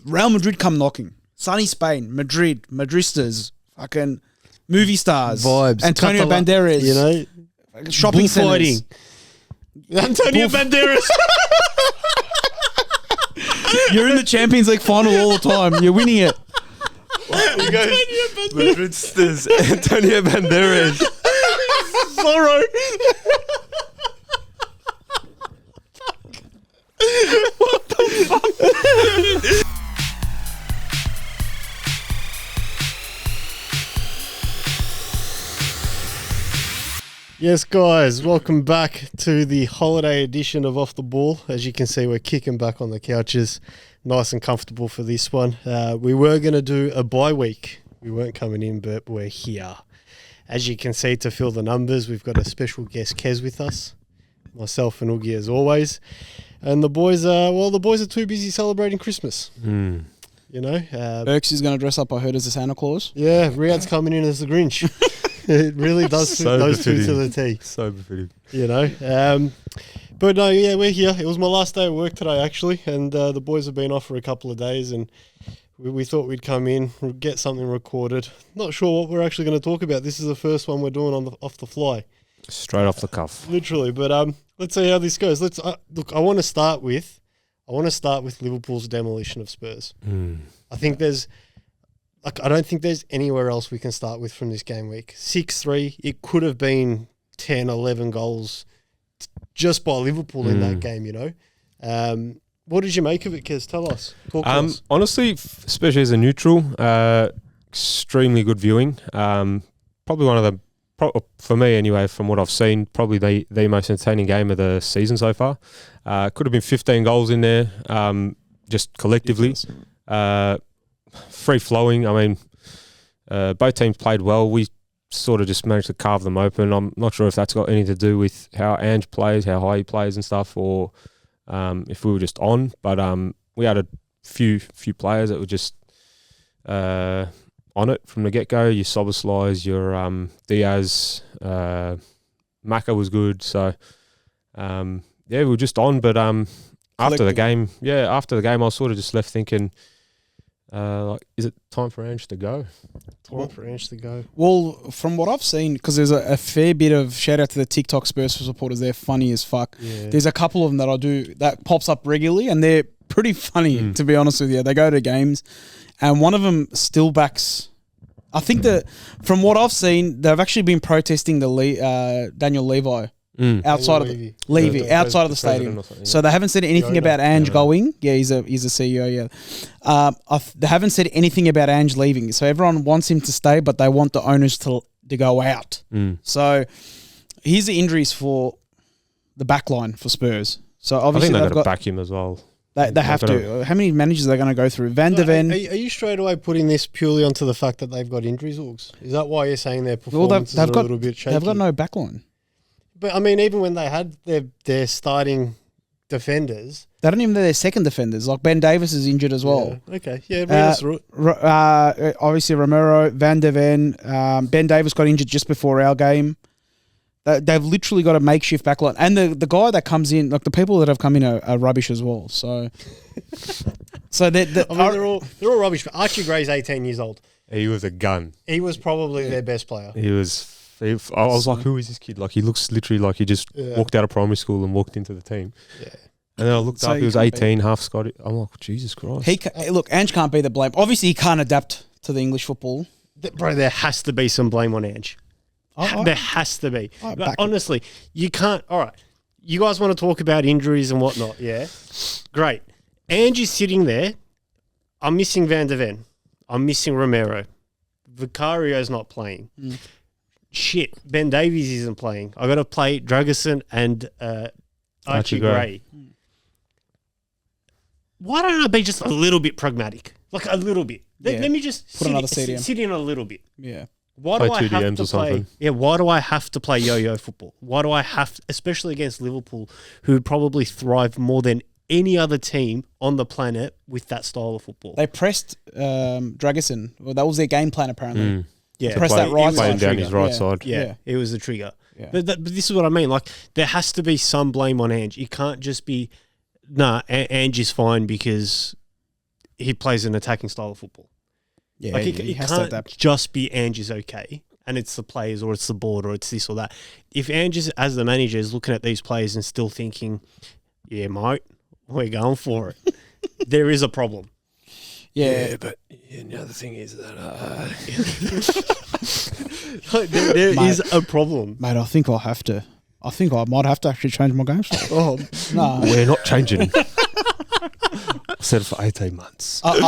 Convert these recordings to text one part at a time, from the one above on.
Real Madrid come knocking. Sunny Spain, Madrid, Madristas, fucking movie stars, vibes, Antonio Banderas, you know, shopping centers. Antonio Banderas. You're in the Champions League final all the time. You're winning it. Madridsters, Antonio Banderas. Sorrow. What the fuck? Yes, guys, welcome back to the holiday edition of Off the Ball. As you can see, we're kicking back on the couches, nice and comfortable for this one. We were going to do a bye week. We weren't coming in, but we're here. As you can see, to fill the numbers, we've got a special guest, Kez, with us. Myself and Ugi, as always. And the boys are too busy celebrating Christmas. You know, Berkz is going to dress up, I heard, as a Santa Claus. Yeah, Riad's coming in as the Grinch. It really does suit those two to the T. So befitting. You know. But no, yeah, we're here. It was my last day of work today, actually, and the boys have been off for a couple of days, and we thought we'd come in, get something recorded. Not sure what we're actually going to talk about. This is the first one we're doing off the fly. Straight off the cuff. Literally, but let's see how this goes. Let's look. I want to start with Liverpool's demolition of Spurs. I think I don't think there's anywhere else we can start with from this game week. 6-3, it could have been 10, 11 goals just by Liverpool in that game, you know. What did you make of it, Kez? Tell us. Talk to us. Honestly, especially as a neutral, extremely good viewing. Probably one of the, for me anyway, from what I've seen, probably the most entertaining game of the season so far. Could have been 15 goals in there, just collectively. Free flowing. I mean, both teams played well. We sort of just managed to carve them open. I'm not sure if that's got anything to do with how Ange plays, how high he plays and stuff, or if we were just on. But we had a few players that were just on it from the get-go. Your Soboslais, your Diaz, Maka was good. So, yeah, we were just on. But after the game, I was sort of just left thinking, is it time for Ange to go? Well, from what I've seen, because there's a fair bit of shout out to the TikTok Spurs supporters, they're funny as fuck. Yeah. There's a couple of them that pops up regularly, and they're pretty funny, to be honest with you. They go to games, and one of them still backs. I think that from what I've seen, they've actually been protesting the Daniel Levi. Outside of the stadium, so they haven't said anything about Ange going. Yeah, he's a CEO. Yeah, they haven't said anything about Ange leaving. So everyone wants him to stay, but they want the owners to go out. So here's the injuries for the back line for Spurs. So obviously they've got to back him as well. They have to. How many managers are they going to go through? Van de Ven. Are you straight away putting this purely onto the fact that they've got injuries, Orgs? Is that why you're saying their performances are a little bit shaky? They've got no back line. But, I mean, even when they had their starting defenders... They don't even know their second defenders. Like, Ben Davis is injured as well. Yeah, okay. Yeah, bring us through it. Obviously, Romero, Van de Ven, Ben Davis got injured just before our game. They've literally got a makeshift backline. And the guy that comes in, like, the people that have come in are rubbish as well. So... they're all rubbish. But Archie Gray's 18 years old. He was a gun. He was probably their best player. He was... I was like, who is this kid? Like, he looks literally like he just walked out of primary school and walked into the team. Yeah. And then I looked up, he was 18, half Scottish. I'm like, Jesus Christ. Look, Ange can't be the blame. Obviously, he can't adapt to the English football. Bro, there has to be some blame on Ange. There has to be. But honestly, you can't... All right, you guys want to talk about injuries and whatnot, yeah? Great. Ange is sitting there. I'm missing Van de Ven. I'm missing Romero. Vicario's not playing. Shit, Ben Davies isn't playing. I got to play Dragusin and Archie Gray. Why don't I be just a little bit pragmatic? Like a little bit. Let me just sit in a little bit. Yeah. Why do I have to play? Yeah. Why do I have to play yo-yo football? Why do I have to, especially against Liverpool, who probably thrive more than any other team on the planet with that style of football? They pressed Dragusin. Well, that was their game plan apparently. Yeah, press that right side. Down his right side. Yeah, it was the trigger. Yeah. But this is what I mean. Like, there has to be some blame on Ange. It can't just be, Ange is fine because he plays an attacking style of football. Yeah, Like he it has to can't adapt. just be Ange is okay, and it's the players or it's the board or it's this or that. If Ange is, as the manager is looking at these players and still thinking, yeah, mate, we're going for it, there is a problem. Yeah, but the other thing is that there Mate. is a problem. mate, I think I might have to actually change my game style. Oh, No, we're not changing. I said it for 18 months. I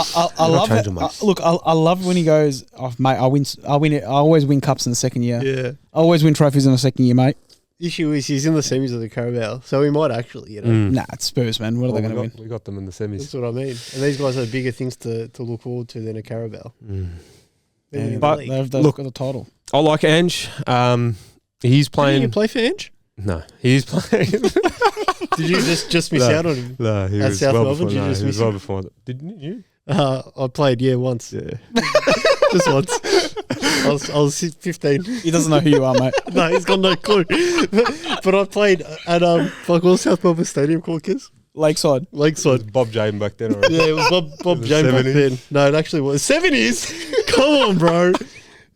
love it. changing, mate. Look, I love when he goes, oh, mate, I win. I always win cups in the second year. yeah. I always win trophies in the second year, mate. Issue is he's in the semis of the Carabao, so he might actually, Nah, it's Spurs, man. What are they going to win? We got them in the semis. That's what I mean. And these guys have bigger things to look forward to than a Carabao. Yeah, But they've look- got the title. I like Ange. He's Did playing. you play for Ange? No, he's playing. Did you just miss No. out on him? No, he At was South well Melbourne, before. did you No, just he was miss well him? before. Didn't you? I played, once. Yeah. Just once. I was 15. He doesn't know who you are, mate. No, he's got no clue. But I played at what was South Melbourne Stadium called, Kiz? Lakeside. It Lakeside. was Bob Jaden back then. Already. Yeah, it was Bob In the James back 70s. then. No, it actually was 70s. Come on, bro.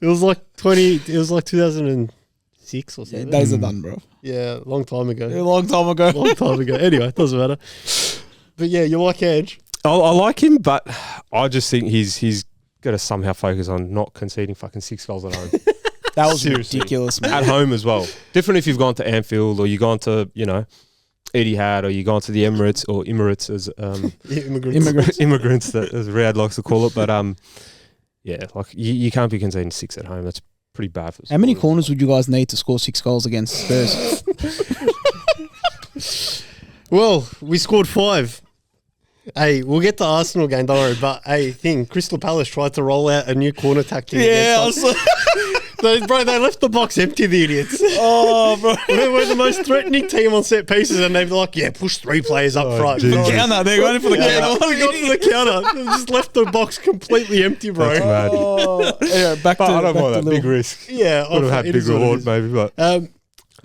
It was like 2006 or something. Days are done, bro. Yeah, long time ago. A long time ago. Long time ago. Anyway, it doesn't matter. But yeah, you like Edge. I like him, but I just think he's got to somehow focus on not conceding fucking 6 goals at home. That was Seriously. ridiculous, man. At home as well. Different if you've gone to Anfield or you've gone to, Etihad or you've gone to the Emirates as Immigrants. immigrants that as Riad likes to call it. But yeah, like you can't be conceding 6 at home. That's pretty bad. For How many supporters. corners would you guys need to score 6 goals against Spurs? Well, we scored 5. Hey, we'll get to Arsenal game, don't worry. But Crystal Palace tried to roll out a new corner tactic. against us. They left the box empty, the idiots. Oh, bro. We're the most threatening team on set pieces, and they're like, yeah, push 3 players up front. geez. Bro. Counter. They're going for the Yeah, counter. they got to the counter. They just left the box completely empty, bro. That's mad. Oh, anyway, back to But I don't back mind to that Liverpool. big risk. Yeah, Would have had it big is what it reward is. maybe, but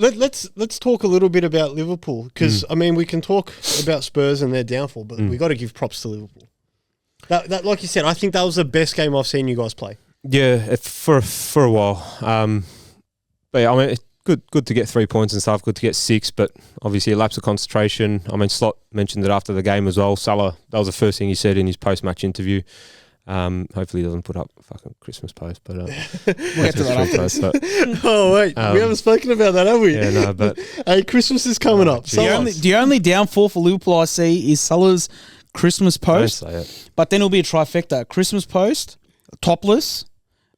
Let's talk a little bit about Liverpool because I mean we can talk about Spurs and their downfall, but we got to give props to Liverpool. That like you said, I think that was the best game I've seen you guys play. yeah, for a while. But yeah, I mean, it's good to get 3 points and stuff. Good to get 6, but obviously a lapse of concentration. I mean, Slot mentioned it after the game as well. Salah, that was the first thing he said in his post-match interview. Hopefully he doesn't put up a fucking Christmas post, but We'll get to that after this. Oh wait, we haven't spoken about that, have we? yeah, no, but Hey, Christmas is coming up. geez. Salah. The only downfall for Liverpool I see is Salah's Christmas don't post, say it. but then it'll be a trifecta. Christmas post, topless,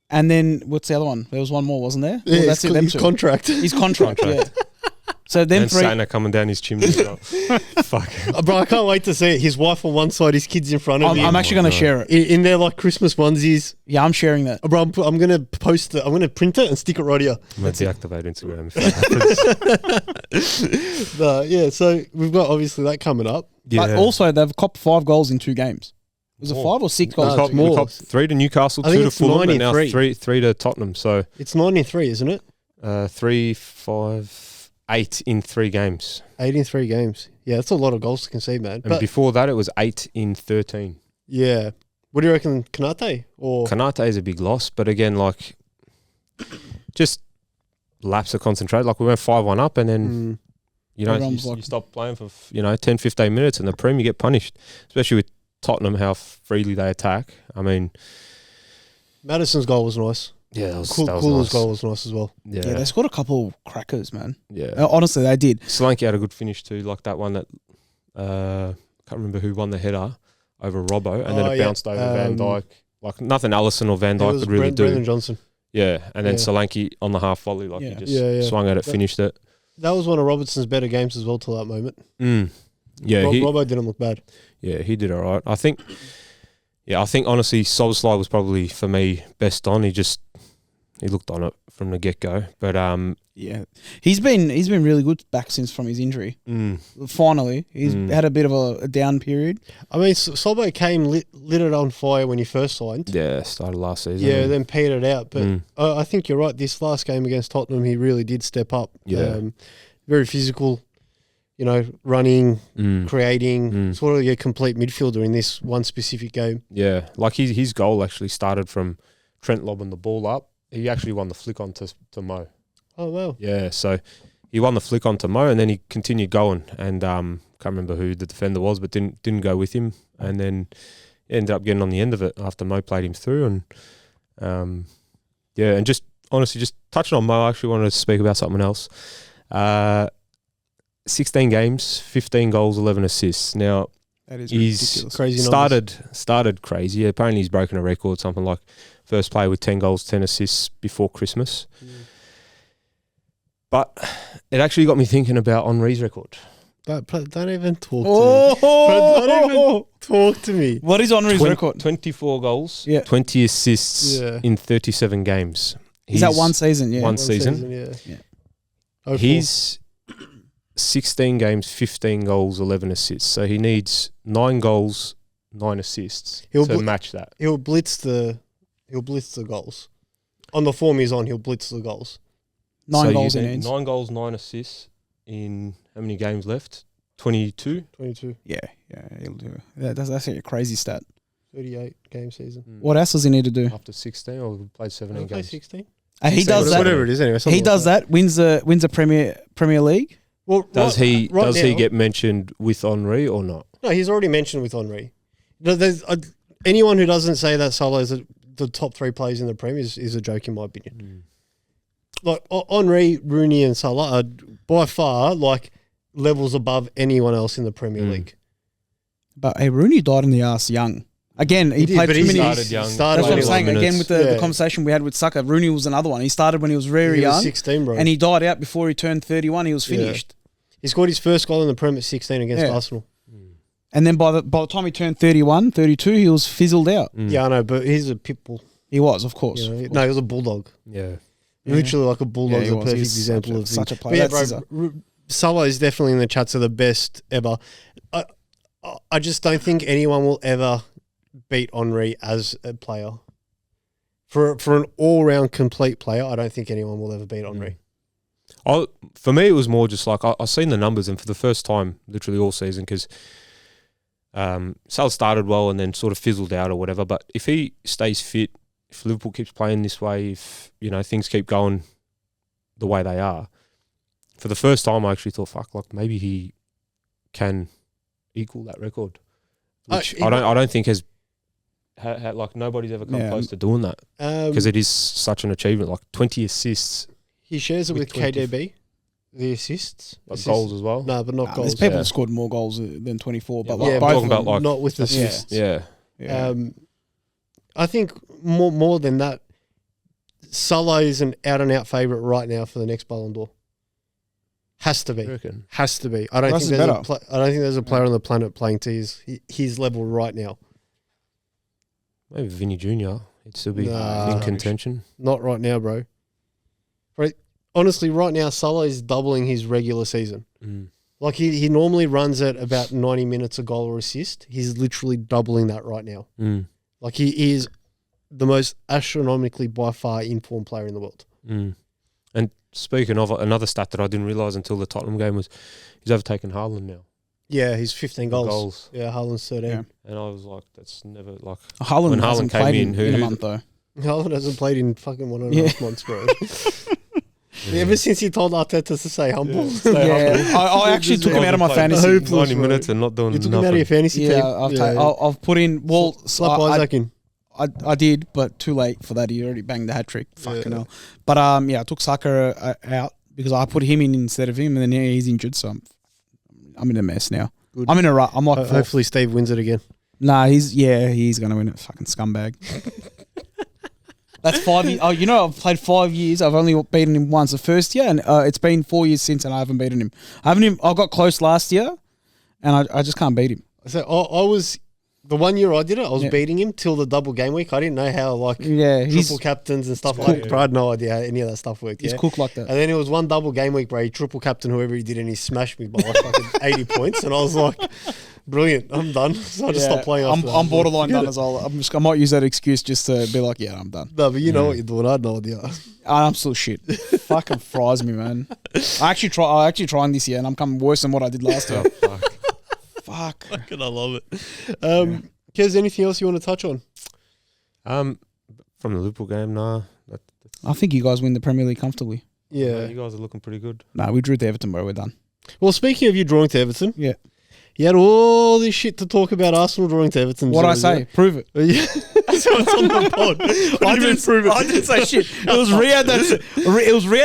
and then what's the other one? There was one more, wasn't there? Yeah, Well, that's it, them his two. contract. His contract, yeah. So them And three. Santa coming down his chimney as well. Fuck. Bro, I can't wait to see it. His wife on one side, his kids in front of him. I'm actually going to share it. in their like Christmas onesies. Yeah, I'm sharing that. Bro, I'm going to post it. I'm going to print it and stick it right here. I'm going to deactivate Instagram if that happens. Yeah, so we've got obviously that coming up. But also, they've copped 5 goals in 2 games. Was it 5 or 6 goals? No, We copped- more. we copped 3 to Newcastle, I think 2 to it's Fulham, and now 93. 3 to Tottenham. So It's 93, isn't it? 3, 5, 8 in 3 games. 8 in 3 games. Yeah, that's a lot of goals to concede, man. And But before that, it was 8 in 13. yeah, what do you reckon, Kanate or Kanate is a big loss, but again, like, just lapse of concentration. Like, we went 5-1 up, and then, Everyone's you like- stop playing for, 10, 15 minutes, and the Prem, you get punished. Especially with Tottenham, how freely they attack. I mean, Madison's goal was nice. yeah, that was Cool's nice. goal was nice as well. Yeah, they scored a couple crackers, man. Yeah. Honestly, they did. Solanke had a good finish too, like that one that can't remember who won the header over Robbo, and then it bounced over Van Dijk. Like nothing Allison or Van It Dijk was could really do. Brendan Johnson. Yeah, and then Yeah. Solanke on the half volley, like Yeah. he just Yeah. swung at it, That- finished it. That was one of Robertson's better games as well till that moment. Yeah, Robbo didn't look bad. he did all right. I think honestly, Solskjaer was probably for me best on. He looked on it from the get go, but Yeah, he's been really good back since from his injury. Finally, he's had a bit of a down period. I mean, Solbo came lit it on fire when he first signed. yeah, started last season. Yeah, then petered out. But Mm. I think you're right. This last game against Tottenham, he really did step up. Yeah. Very physical. running, creating, sort of your complete midfielder in this one specific game. Yeah, like his goal actually started from Trent lobbing the ball up. He actually won the flick on to Mo. Oh, wow. Yeah, so he won the flick on to Mo, and then he continued going, and can't remember who the defender was, but didn't go with him, and then ended up getting on the end of it after Mo played him through, and and just honestly, just touching on Mo, I actually wanted to speak about something else. 16 games, 15 goals, 11 assists. Now, That is he's ridiculous. Crazy started crazy. Apparently, he's broken a record, something like first player with 10 goals, 10 assists before Christmas. But it actually got me thinking about Henri's record. But don't even talk to me. Don't even talk to me. What is Henri's record? 24 goals, Yeah. 20 assists in 37 games. Is that one season? Yeah. One season. Yeah. He's 16 games, 15 goals, 11 assists. So he needs 9 goals, 9 assists to match that. He'll blitz the goals. On the form he's on, he'll blitz the goals. 9 goals he needs. 9 goals, 9 assists in how many games left? 22? 22. Yeah, he'll do it. That's actually a crazy stat. 38 game season. What else does he need to do? After 16, or we played 17 Play games? 16? He does that. Whatever it is, anyway. He does that. Wins the Premier League. Well, Does he now, get mentioned with Henri or not? No, he's already mentioned with Henri. There's anyone who doesn't say that Salah is the top 3 players in the Prem is a joke, in my opinion. Like Henri, Rooney, and Salah are by far like levels above anyone else in the Premier League. But hey, Rooney died in the ass young. Again, he played too many. Started young. That's what I'm saying. Minutes. Again, with the conversation we had with Saka, Rooney was another one. He started when he was very young. 16, bro. And he died out before he turned 31. He was finished. He scored his first goal in the Prem at 16 against Arsenal. And then by the time he turned 31, 32, he was fizzled out. Yeah, I know, but he's a pit bull. He was, of course. No, he was a bulldog. Yeah. Literally like a bulldog, Yeah, a perfect He's example of such a thing. player. But yeah, bro, Salah is definitely in the chats of the best ever. I just don't think anyone will ever beat Henri as a player. For an all-round complete player, I don't think anyone will ever beat Henri. For me, it was more just like I've seen the numbers, and for the first time, literally all season, because Salah started well and then sort of fizzled out or whatever. But if he stays fit, if Liverpool keeps playing this way, if things keep going the way they are, for the first time, I actually thought, fuck, like maybe he can equal that record, which I don't think has. Like nobody's ever come close to doing that, because it is such an achievement. Like 20 assists. He shares it with KDB, the assists. Goals as well. No, but not goals. There's people who scored more goals than 24, but I'm talking about like not with assists. Yeah. I think more than that, Salah is an out-and-out favourite right now for the next Ballon d'Or. Has to be. Has to be. I don't think there's a player on the planet playing to his level right now. Maybe Vinny Jr. He'd still be in contention. Not right now, bro. Right. Honestly, right now, Salah is doubling his regular season. Like he normally runs at about 90 minutes a goal or assist. He's literally doubling that right now. Like he is the most astronomically by far informed player in the world. And speaking of another stat that I didn't realise until the Tottenham game was he's overtaken Haaland now. Yeah, he's 15 goals. Yeah, Haaland's 13. Yeah. And I was like, that's never like... Haaland hasn't played in a month, though. Haaland hasn't played in fucking 1.5 months, bro. Ever since he told Arteta to stay humble. I actually took him out of my fantasy. 90 minutes and not doing nothing. You took him out of your fantasy team. I've put in... Well, slap Isaac in. I did, but too late for that. He already banged the hat-trick. Fucking hell. But, I took Saka out because I put him in instead of him, and then he's injured, so I'm in a mess now. Good. I'm in a rut. I'm like, hopefully Steve wins it again. Nah, he's going to win it. Fucking scumbag. That's 5 years. Oh, I've played 5 years. I've only beaten him once the first year, and it's been 4 years since, and I haven't beaten him. I got close last year, and I just can't beat him. So I was the 1 year I did it. I was beating him till the double game week. I didn't know how triple captains and stuff like that. Bro, I had no idea how any of that stuff worked. He's cooked like that. And then it was one double game week, bro. He triple captain whoever he did, and he smashed me by like fucking 80 points. And I was like, Brilliant. I'm done. So I just stopped playing after that. I'm borderline done as well. I might use that excuse just to be like, yeah, I'm done. No, but you know what you're doing. I had no idea. I'm still shit. Fucking fries me, man. I actually trying this year, and I'm coming worse than what I did last year. Fuck. Fucking, I love it. Kez, anything else you want to touch on? From the Liverpool game, nah. I think you guys win the Premier League comfortably. Yeah. You guys are looking pretty good. Nah, we drew to Everton, bro. We're done. Well, speaking of you drawing to Everton, Yeah. you had all this shit to talk about Arsenal drawing to Everton. What I say? Prove it. Yeah. So it's on the pod. I didn't prove it. I didn't say shit. It was Riad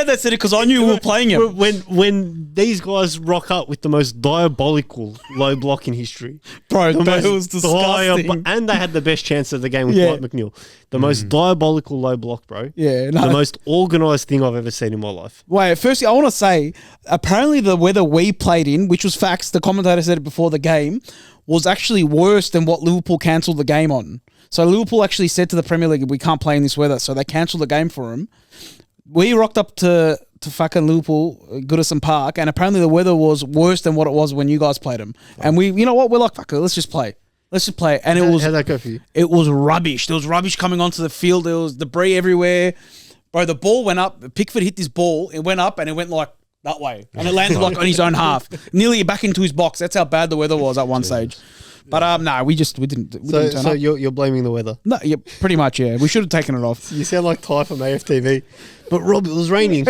that said it because I knew we were playing him. When these guys rock up with the most diabolical low block in history, Bro, that was disgusting. and they had the best chance of the game with Dwight McNeil. The most diabolical low block, bro. Yeah, the most organised thing I've ever seen in my life. Wait, firstly, I want to say, apparently the weather we played in, which was facts, the commentator said it before the game, was actually worse than what Liverpool cancelled the game on. So Liverpool actually said to the Premier League, we can't play in this weather, so they cancelled the game for him. We rocked up to fucking Liverpool, Goodison Park, and apparently the weather was worse than what it was when you guys played them. And we, you know what, we're like, fuck it, let's just play. And How'd that go for you? It was rubbish. There was rubbish coming onto the field. There was debris everywhere. Bro, the ball went up. Pickford hit this ball. It went up and it went like that way. And it landed like on his own half. Nearly back into his box. That's how bad the weather was at one stage. But no, we didn't turn up. So you're blaming the weather? No, yeah, pretty much, yeah. We should have taken it off. You sound like Ty from AFTV. But Rob, it was raining.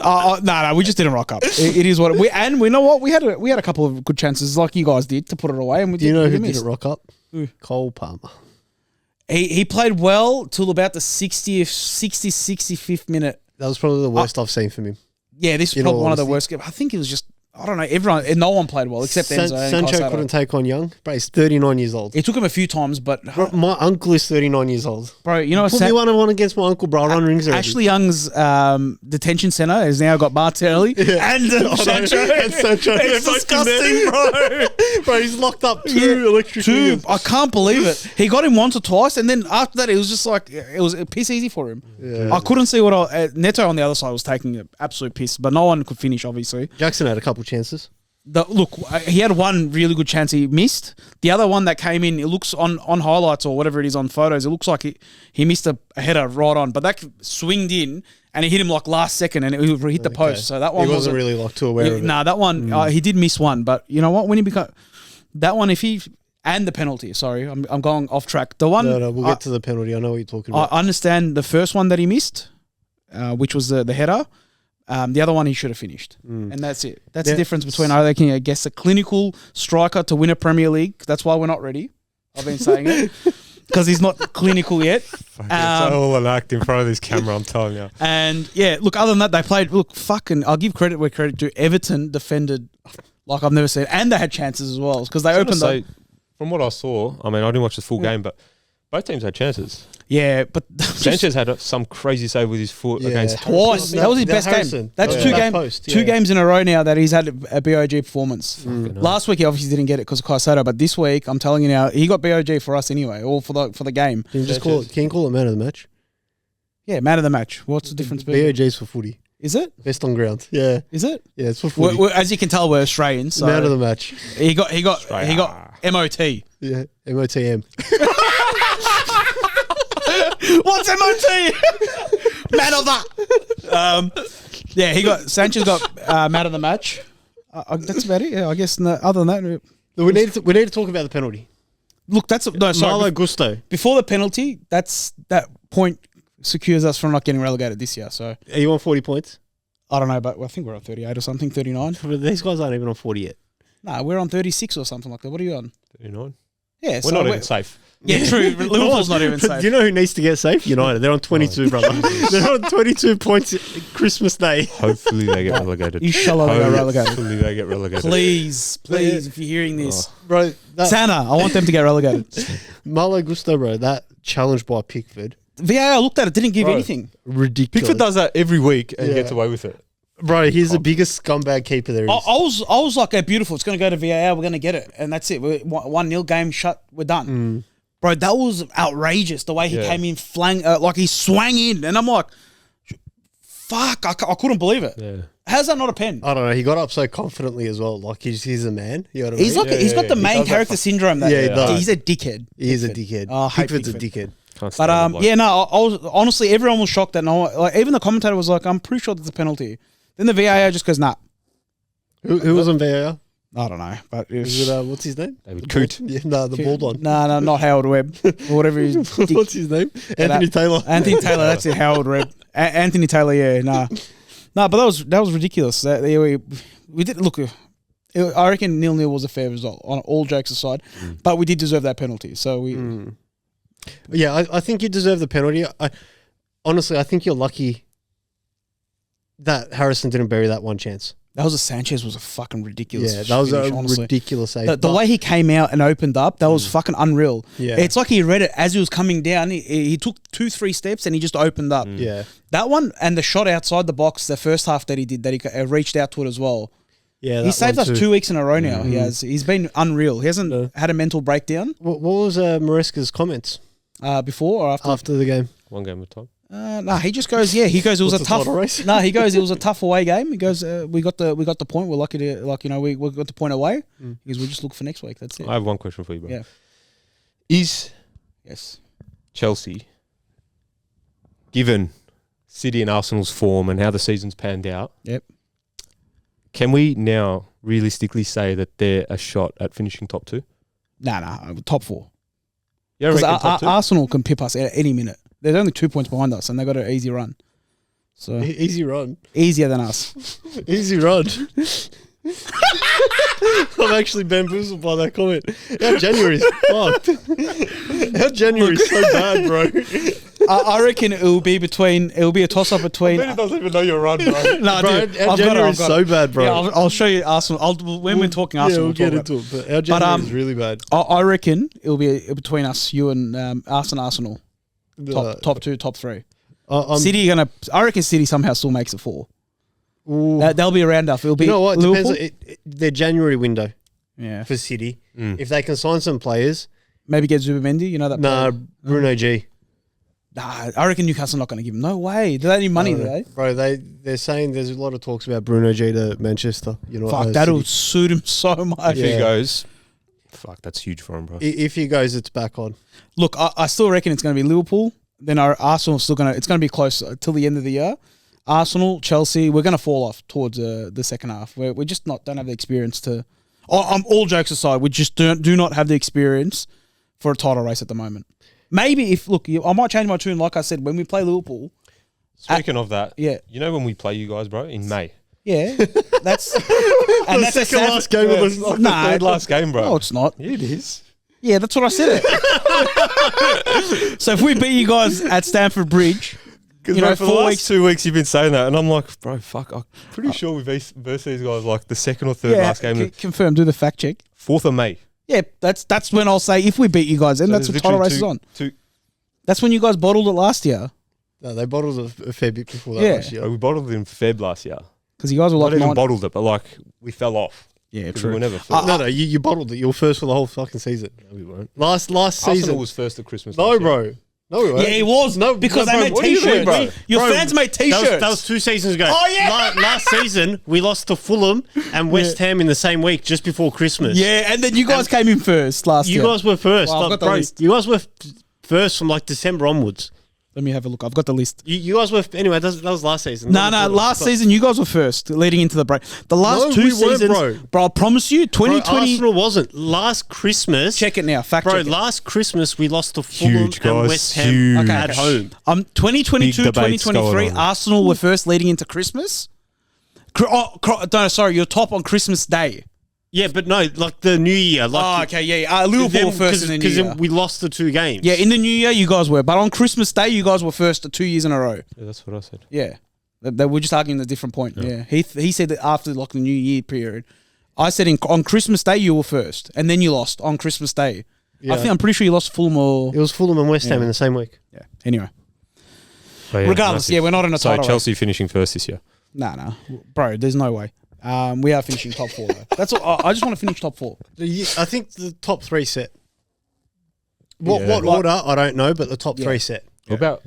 No, we just didn't rock up. It is what and we know what we had a couple of good chances like you guys did to put it away. And we Do you know who didn't rock up? Cole Palmer. He played well till about the 65th minute. That was probably the worst I've seen from him. Yeah, this was probably one of the worst games. I think it was just, I don't know, no one played well except Enzo and Sancho Caicedo. couldn't take on Young. Bro, he's 39 years old. It took him a few times, but... Bro, my uncle is 39 years old. Bro, you know... Put me one against my uncle, bro. I'll run rings already. Ashley Young's detention centre has now got Martinelli and Sancho. And Sancho. It's disgusting, bro. Bro, he's locked up two electric fingers. I can't believe it. He got him once or twice, and then after that, it was just like... It was a piss easy for him. Yeah. I couldn't see what... Neto on the other side was taking an absolute piss, but no one could finish, obviously. Jackson had a couple chances. Look, he had one really good chance he missed. The other one that came in, it looks on highlights or whatever it is on photos, it looks like he missed a header right on, but that swinged in and it hit him like last second and it hit the post. So that one he wasn't really like too aware of it. Nah, that one he did miss one, but you know what? When he that one, if he and the penalty. Sorry, I'm going off track. The one, no, we'll get to the penalty. I know what you're talking about. I understand the first one that he missed, which was the header. The other one he should have finished. And that's it. That's the difference between, I guess, a clinical striker to win a Premier League. That's why we're not ready. I've been saying it. Because he's not clinical yet. It's all an act in front of this camera, I'm telling you. And, yeah, look, other than that, they played, I'll give credit where credit due. Everton defended like I've never seen. And they had chances as well. Because they opened up. From what I saw, I mean, I didn't watch the full game, but both teams had chances. Yeah, but Sanchez had some crazy save with his foot against twice. That was his best game. That's two games in a row now that he's had a BOG performance. Last week he obviously didn't get it because of Caicedo, but this week I'm telling you now he got BOG for us anyway, or for the game. Can you call it man of the match? Yeah, man of the match. What's the difference? BOG's for footy. Is it? Best on ground. Yeah. Is it? Yeah, it's for footy. As you can tell, we're Australians. So man of the match. He got MOT. Yeah, MOTM. What's MOT? Man of that. Sanchez got man of the match. That's about it. Yeah, I guess. Other than that, we need to talk about the penalty. Look, Malo Gusto. Before the penalty, that point secures us from not getting relegated this year. So are you on 40 points? I don't know, but I think we're on 38 or something, 39. But these guys aren't even on 40 yet. Nah, we're on 36 or something like that. What are you on? 39. Yeah, we're not even safe. Yeah, true. Liverpool's not even safe. Do you know who needs to get safe? United. They're on 22, brother. They're on 22 points Christmas Day. Hopefully they get relegated. Inshallah they get relegated. Hopefully they get relegated. Please, if you're hearing this. Bro, Santa, I want them to get relegated. Malo Gusto, bro, that challenge by Pickford. VAR looked at it, didn't give anything. Ridiculous. Pickford does that every week and gets away with it. Bro, he's the biggest scumbag keeper there is. I was like, beautiful. It's going to go to VAR. We're going to get it. And that's it. 1-0 game shut. We're done. Bro, that was outrageous. The way he came in, like he swang in. And I'm like, Fuck, I couldn't believe it. Yeah. How's that not a pen? I don't know. He got up so confidently as well. Like he's a man. You know what I mean? He's like he's got the main character syndrome. That he does. He's a dickhead. He is a dickhead. Oh, I hate Pickford's a Pickford. dickhead. But I was honestly, everyone was shocked that no one, like even the commentator was like, I'm pretty sure that's a penalty. Then the VAR just goes, nah. Who was on VAR? I don't know, but it was, Is it what's his name? David Coote. Yeah, no, the bald one. no, not Howard Webb or whatever. What's his name? Anthony Taylor. Anthony Taylor, that's it. Howard Webb. Anthony Taylor, yeah, nah, but that was ridiculous. We did look. I reckon 0-0 was a fair result on all jokes aside, but we did deserve that penalty. So we. Yeah, I think you deserve the penalty. Honestly, I think you're lucky that Harrison didn't bury that one chance. That was Sanchez was a fucking ridiculous. Yeah, that was finish, a honestly. ridiculous save. The way he came out and opened up, that was fucking unreal. Yeah. It's like he read it as he was coming down. He took 2-3 steps and he just opened up. Yeah. That one and the shot outside the box, the first half that he did, that he reached out to it as well. Yeah, he saved us 2 weeks in a row now. He has. He's been unreal. He hasn't had a mental breakdown. What was Maresca's comments before or after? after the game? One game at a time. No, he just goes. Yeah, he goes. It was a What's the tough title race? No, he goes. It was a tough away game. He goes. We got the point. We're lucky to we got the point away. Because we just look for next week. That's it. I have one question for you, bro. Yeah. Is Yes. Chelsea, given City and Arsenal's form and how the season's panned out, Yep. can we now realistically say that they're a shot at finishing top 2? Nah. Top 4. You don't Because reckon top 2? Arsenal can pip us at any minute. They're only 2 points behind us, and they got an easy run. So Easy run. easier than us. Easy run. I'm actually bamboozled by that comment. Our January's fucked. Our January's so bad, bro. I reckon it'll be a toss up between. doesn't even know your run, bro. No, Bro, dude, our January's so bad, bro. Yeah, I'll show you Arsenal. When we're talking Arsenal, we'll get into it. But our January's really bad. I reckon it'll be between us, you and us and Arsenal. Top 2, top 3. City I reckon City somehow still makes it 4. They'll be around us. It'll be. You know what? Liverpool. Depends. Their January window Yeah. for City. If they can sign some players, Maybe get Zubimendi. You know that. nah, player? Bruno G. Nah, I reckon Newcastle not going to give him. No way. Do they need money, do they? Bro, they're saying there's a lot of talks about Bruno G to Manchester. You know, Fuck, that'll suit him so much. If he goes, fuck, that's huge for him, bro. If he goes, it's back on. Look, I still reckon it's going to be Liverpool. Then our Arsenal's still it's going to be close till the end of the year. Arsenal, Chelsea, we're going to fall off towards the second half. We just don't have the experience to. All jokes aside, we just do not have the experience for a title race at the moment. Maybe I might change my tune. Like I said, when we play Liverpool. Speaking of that, yeah, you know when we play you guys, bro, in May. Yeah, that's and that's the second last game of the Nah, last game, bro. No, it's not. Yeah, it is. Yeah, that's what I said. So if we beat you guys at Stamford Bridge, Because for the last 2 weeks you've been saying that, and I'm like, bro, fuck, I'm pretty sure we versed these guys like the second or third last game. Confirm. Do the fact check. 4th of May. Yeah, that's when I'll say if we beat you guys, then So that's there's what title race literally is on. That's when you guys bottled it last year No, they bottled a fair bit before that Yeah. last year. We bottled it in Feb last year. because you guys were Not like even 9. bottled it, but like we fell off. Yeah, 'Cause true. We were never first. No, you bottled it. You were first for the whole fucking season. No, we weren't. Last Arsenal season. was first at Christmas. No, last year. bro. No, we weren't. Yeah, it was. No, because no, they bro, made what do you mean, T-shirts. bro? Your Bro, fans made T-shirts. That was 2 seasons ago. Oh, yeah. Last season, we lost to Fulham and West Ham in the same week, just before Christmas. Yeah, and then you guys came in first last year. You guys were first. Well, I've got the bro, list. you guys were first from like December onwards. Let me have a look. I've got the list. You guys were... Anyway, that was last season. No, last season you guys were first, leading into the break. The last No, 2 we weren't, seasons, bro. I promise you, 2020. Arsenal wasn't. Last Christmas... Check it now. Fact Bro, check it. last Christmas we lost to Fulham Huge, guys, and West Ham huge. at home. 2022, Big debates 2023, going on. Arsenal were first leading into Christmas. Sorry, you're top on Christmas Day. Yeah, but no, like the New Year. Like Okay, yeah. Liverpool were first in the New Year. Because we lost the 2 games. Yeah, in the New Year you guys were, but on Christmas Day you guys were first 2 years in a row. Yeah, that's what I said. Yeah, they were just arguing a different point. Yeah, he said that after like the New Year period, I said on Christmas Day you were first, and then you lost on Christmas Day. Yeah. I'm pretty sure you lost Fulham or It was Fulham and West Ham in the same week. yeah. Anyway, But yeah, regardless, massive. we're not in a So title. Chelsea finishing first this year. Nah, bro. There's no way. We are finishing top 4 though. That's all. I just want to finish top 4. I think the top 3 set. Yeah. What order, I don't know, but the top 3 set. What about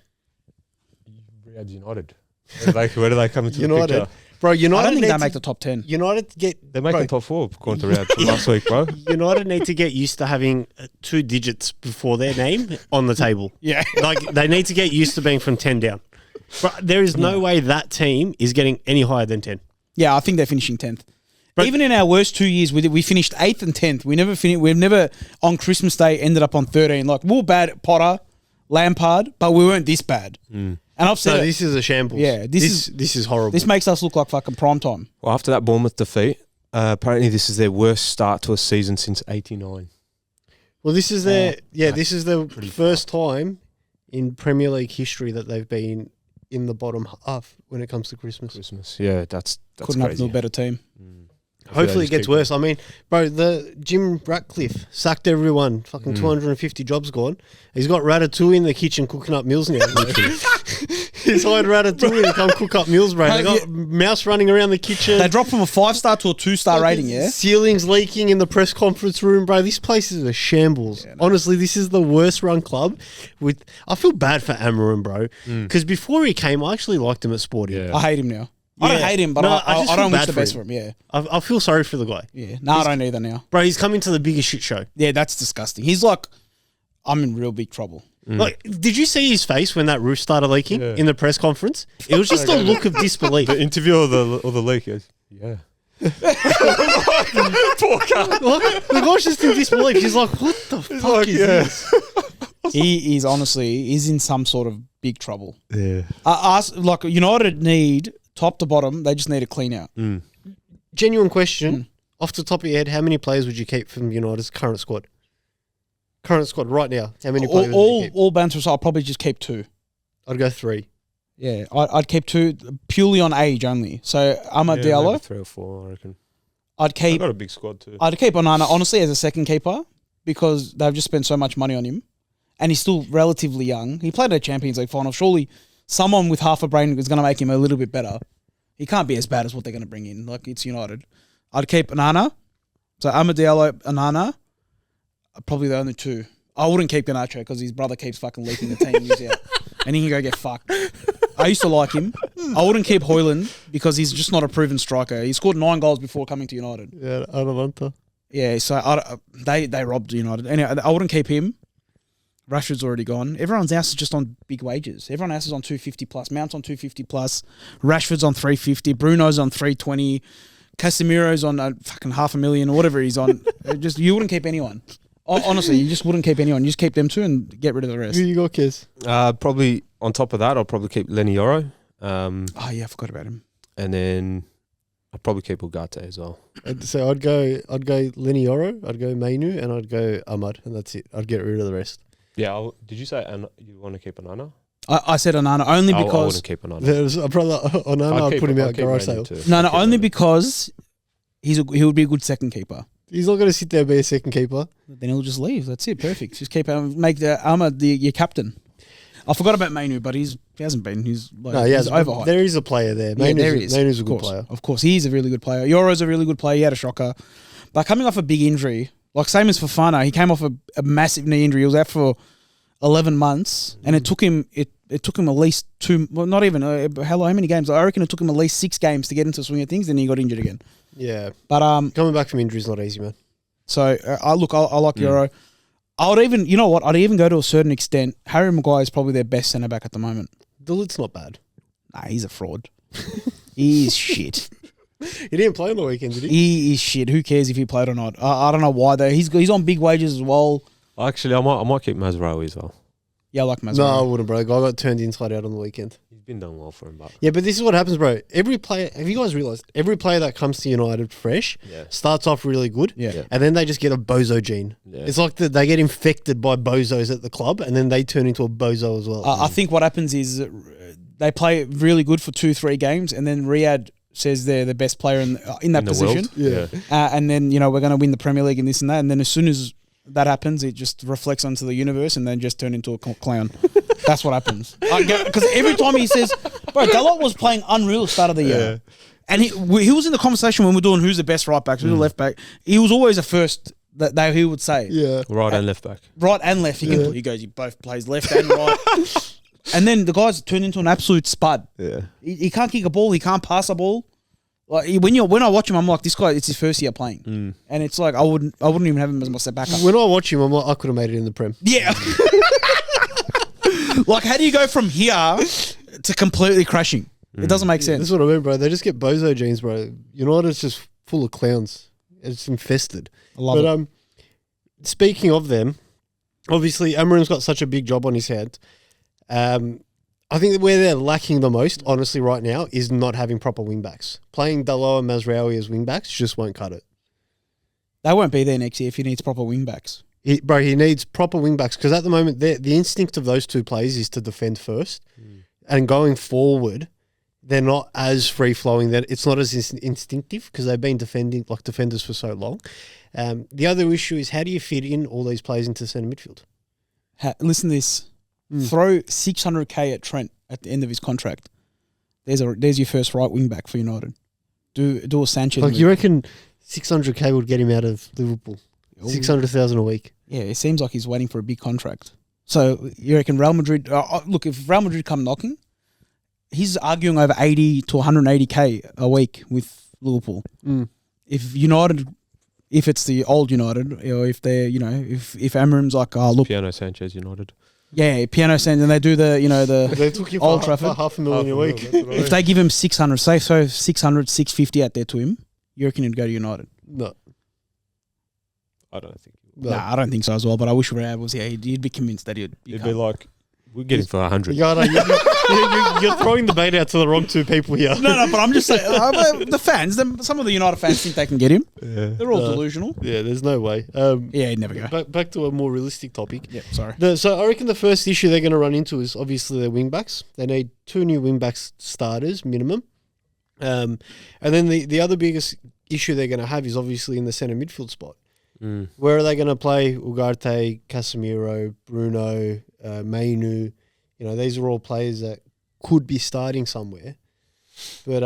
Riad United? Where do they come into the United. picture? Bro, I United don't think need they to, make the top 10. United get They make the top 4 according to Riad from last week, bro. United need to get used to having 2 digits before their name on the table. Yeah. Like they need to get used to being from 10 down. Bro, there is no way that team is getting any higher than 10. Yeah, I think they're finishing 10th. But- Even in our worst 2 years, we finished 8th and 10th. We've never on Christmas Day ended up on 13. Like, we were bad at Potter, Lampard, but we weren't this bad. And I've said So it, this is a shambles. Yeah, this is horrible. this makes us look like fucking prime time. Well, after that Bournemouth defeat, apparently this is their worst start to a season since '89. Well, this is their that's this is the first time in Premier League history that they've been in the bottom half when it comes to Christmas. Yeah, that's Couldn't have crazy. no better team. Hopefully it gets worse. I mean, bro, the Jim Ratcliffe sacked everyone. Fucking 250 jobs gone. He's got Ratatouille in the kitchen cooking up meals now. He's hired Ratatouille to come cook up meals, bro. They got mouse running around the kitchen. They dropped from a 5-star to a 2-star rating, yeah? Ceilings leaking in the press conference room, bro. This place is a shambles. Yeah, no. Honestly, this is the worst run club. I feel bad for Amarin, bro. Because before he came, I actually liked him at Sporting. Yeah. I hate him now. I don't hate him, but I don't wish the best for him. Yeah. I feel sorry for the guy. Yeah. No, I don't either now. Bro, he's coming to the biggest shit show. Yeah, that's disgusting. He's like, I'm in real big trouble. Like, did you see his face when that roof started leaking in the press conference? It was just a look of disbelief. The interview or the leak is, yeah. Poor guy. The guy's just in disbelief. He's like, what the fuck is this? He is honestly, he's in some sort of big trouble. Yeah. Like, United need, top to bottom, they just need a clean out. Genuine question. Off the top of your head, how many players would you keep from United's current squad? Current squad right now. How many players would you keep? All banters, I'll probably just keep 2. I'd go 3. Yeah, I'd keep 2 purely on age only. So Amad Diallo, maybe 3 or 4, I reckon. I've got a big squad too. I'd keep Onana honestly as a second keeper because they've just spent so much money on him, and he's still relatively young. He played at a Champions League final. Surely someone with half a brain is going to make him a little bit better. He can't be as bad as what they're going to bring in. Like, it's United. I'd keep Onana. So Amad Diallo, Onana, probably the only 2. I wouldn't keep Garnacho because his brother keeps fucking leaking the team news out, and he can go get fucked. I used to like him. I wouldn't keep Højlund because he's just not a proven striker. He scored 9 goals before coming to United. Yeah, Atalanta. Yeah, so they robbed United. Anyway, I wouldn't keep him. Rashford's already gone. Everyone else is just on big wages. Everyone else is on 250 plus. Mount's on 250 plus. Rashford's on 350. Bruno's on 320. Casemiro's on fucking $500,000 or whatever he's on. You wouldn't keep anyone. Honestly, you just wouldn't keep anyone. You just keep them 2 and get rid of the rest. Who you got, Kez? Probably on top of that, I'll probably keep Lenny Yoro. Oh yeah, I forgot about him. And then I'll probably keep Ugarte as well. So I'd go Lenny Yoro, I'd go Mainu, and I'd go Ahmad, and that's it. I'd get rid of the rest. Yeah, did you say you want to keep Onana? I said Onana only because I wouldn't keep Onana. There's a brother Onana. I'd put him out garage sale. No, only because he would be a good second keeper. He's not going to sit there and be a second keeper. Then he'll just leave. That's it. Perfect. Just make Ahmad your captain. I forgot about Mainu, but he hasn't been. He's overhyped. There is a player there. Mainu's a good player. Of course, he is a really good player. Yoro's a really good player. He had a shocker. But coming off a big injury, like same as Fofana, he came off a massive knee injury. He was out for 11 months, and it took him at least 2. Well, not even how many games? I reckon it took him at least 6 games to get into the swing of things. Then he got injured again. Yeah, but coming back from injury is not easy, man. So I like Yoro. I would even, you know what? I'd even go to a certain extent. Harry Maguire is probably their best centre back at the moment. Dulit's not bad. Nah, he's a fraud. He's shit. He didn't play on the weekend, did he? He is shit. Who cares if he played or not? I don't know why though. He's on big wages as well. Actually, I might keep Mazraoui as well. Yeah, I like Mazraoui. No, I wouldn't, bro. The guy got turned inside out on the weekend. He's been doing well for him, but yeah, but this is what happens, bro. Every player, have you guys realised? Every player that comes to United fresh starts off really good, and then they just get a bozo gene. Yeah. It's like they get infected by bozos at the club, and then they turn into a bozo as well. I think what happens is they play really good for 2-3 games, and then Riad says they're the best player in that position. Yeah. And then we're going to win the Premier League and this and that, and then as soon as that happens, it just reflects onto the universe and then just turn into a clown. That's what happens. Because every time he says, bro, Dalot was playing unreal at the start of the year. And he was in the conversation when we're doing who's the best right back, who's the left back. He was always the first that he would say. Yeah. Right and left back. Right and left. He goes, he both plays left and right. And then the guy's turned into an absolute spud. Yeah. He can't kick a ball. He can't pass a ball. Like when I watch him, I'm like, this guy. It's his first year playing, and it's like I wouldn't even have him as my set backup. When I watch him, I'm like, I could have made it in the Prem. Yeah. Like, how do you go from here to completely crashing? It doesn't make sense. That's what I mean, bro. They just get bozo genes, bro. United's just full of clowns. It's infested. I love it. Speaking of them, obviously Amarim's got such a big job on his head. I think that where they're lacking the most, honestly, right now, is not having proper wingbacks. Playing Dalot and Mazraoui as wingbacks just won't cut it. They won't be there next year if he needs proper wingbacks. He needs proper wingbacks because at the moment, the instinct of those two players is to defend first. And going forward, they're not as free-flowing. It's not as instinctive because they've been defenders for so long. The other issue is how do you fit in all these players into centre midfield? Listen to this. Throw 600K at Trent at the end of his contract. There's your first right wing back for United. Do a Sanchez. Like move. you reckon 600K would get him out of Liverpool? 600,000 a week. Yeah, it seems like he's waiting for a big contract. So you reckon Real Madrid? Look, if Real Madrid come knocking, he's arguing over 80 to 180K a week with Liverpool. If United, if it's the old United, or if they're if Amarim's like, oh look, Piano Sanchez United. Yeah, Piano Sands, and they do the they took him Old for Trafford. $500,000 a week. If they give him 600, say so 600, 650 out there to him, you reckon he'd go to United? No, I don't think. no. Nah, I don't think so as well. But I wish Riad was here. He'd be convinced that he'd It'd be like, we're getting for 100. You're throwing the bait out to the wrong two people here. No, but I'm just saying the fans. Some of the United fans think they can get him. Yeah. They're all delusional. Yeah, there's no way. Yeah, he'd never go. Back to a more realistic topic. Yeah, sorry. So I reckon the first issue they're going to run into is obviously their wing-backs. They need 2 new wing-backs starters minimum. And then the other biggest issue they're going to have is obviously in the centre midfield spot. Where are they going to play Ugarte, Casemiro, Bruno, Mainu? These are all players that could be starting somewhere. But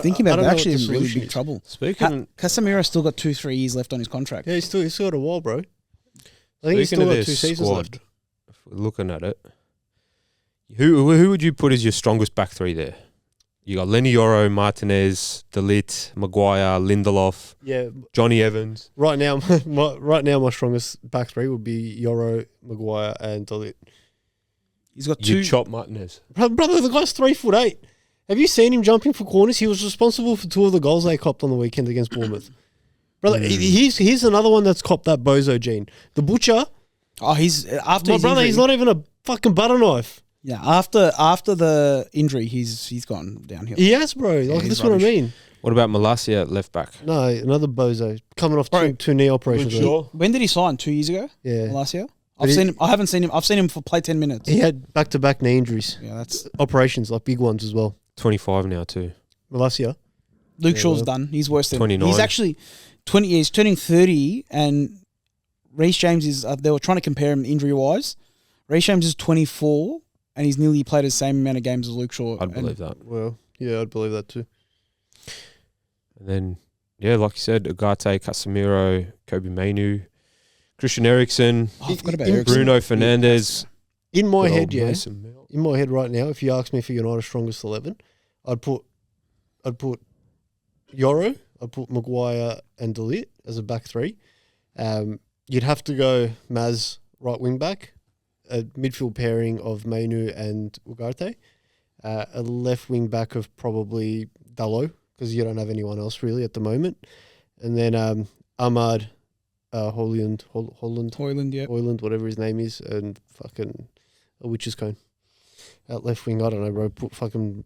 Thinking about it, actually in really solution big is. trouble. Speaking Casemiro's still got 2-3 years left on his contract. Yeah, he's still got a while, bro. I think he's still of got this 2 seasons squad, left. if we're looking at it, who would you put as your strongest back three there? You got Lenny Yoro, Martinez, DeLitt, Maguire, Lindelof, Yeah, Johnny Evans. right now, my strongest back three would be Yoro, Maguire, and DeLitt. He's got You 2. chop Martinez. Brother, the guy's 3'8". Have you seen him jumping for corners? He was responsible for 2 of the goals they copped on the weekend against Bournemouth. Brother, he's another one that's copped that bozo gene. The butcher, Oh, he's after my his brother, injury, he's not even a fucking butter knife. Yeah, after the injury, he's gone downhill. He has, bro. Like he's that's what I rubbish. mean. What about Malacia at left back? No, another bozo coming off Bro, two knee operations. When did he sign? 2 years ago? Yeah, Last year? But I haven't seen him. I've seen him for play 10 minutes. he had back-to-back knee injuries, Yeah, that's operations like big ones as well. 25 now too. Malacia. Luke Yeah, Shaw's well, done. He's worse than 29. He's actually 20 years, turning 30, and Reece James is. They were trying to compare him injury wise. Reece James is 24, and he's nearly played the same amount of games as Luke Shaw. I'd believe that. Well, yeah, I'd believe that too. And then, yeah, like you said, Ugarte, Casemiro, Kobe Mainu, Christian Eriksen, Oh, I forgot about in- Eriksen. Bruno Fernandes. In my good head, old yeah. Mason Mount. In my head right now, if you ask me for United's strongest 11, I'd put Yoro, I'd put Maguire and DeLitt as a back three. You'd have to go Maz right wing back, a midfield pairing of Mainu and Ugarte, a left wing back of probably Dalot because you don't have anyone else really at the moment, and then Ahmad Holland, yeah. Hoyland, whatever his name is, and fucking a witch's cone. At left wing, I don't know, bro. Put fucking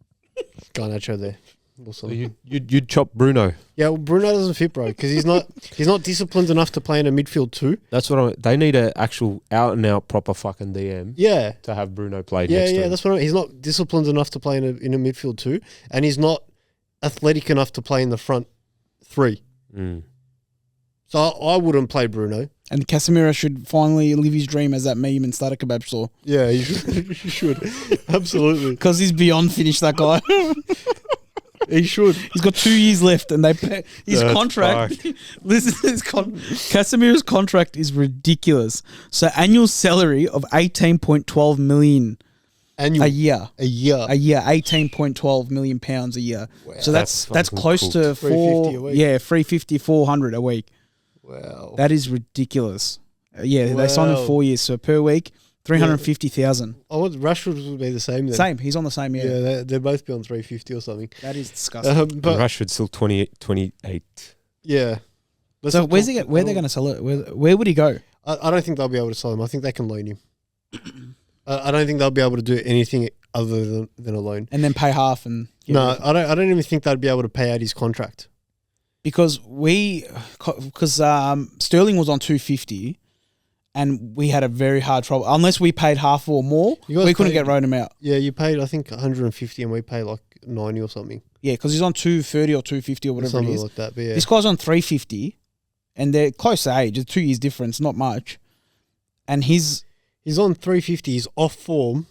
Garnacho there. Or So something. you'd chop Bruno. Yeah, well, Bruno doesn't fit, bro, because he's not disciplined enough to play in a midfield too. That's what they need an actual out and out proper fucking DM Yeah, to have Bruno play yeah, next to him. that's what he's not disciplined enough to play in a midfield too, and he's not athletic enough to play in the front three. So I wouldn't play Bruno. And Casemiro should finally live his dream as that meme in Starter Kebab store. Yeah, you should. Absolutely. Because he's beyond finished, that guy. He should. He's got 2 years left, and his That's contract. Listen, Casemiro's contract is ridiculous. So annual salary of 18.12 million Annual. A year. A year. 18.12 million pounds a year. Wow. So that's close cooked. to 350 a week. 350, 400 a week. Wow. That is ridiculous. They signed him 4 years, so per week, 350,000. I want Rashford would be the same then. Same. He's on the same year. Yeah, they'd both be on 350 or something. That is disgusting. But Rashford's still 28. yeah. Let's So not where's talk- he? Where are they going to sell it? Where would he go? I don't think they'll be able to sell him. I think they can loan him. I don't think they'll be able to do anything other than a loan. And then pay half and No, I don't even think they'd be able to pay out his contract. because Sterling was on 250, and we had a very hard trouble. Unless we paid half or more, You guys we couldn't paid- get Rodham out. Yeah, you paid I think 150 and we paid like 90 or something. Yeah, because he's on 230 or 250 or whatever Something it is. like that. But yeah. This guy's on 350, and they're close to age. It's 2 years difference, not much. And he's He's on 350. He's off form,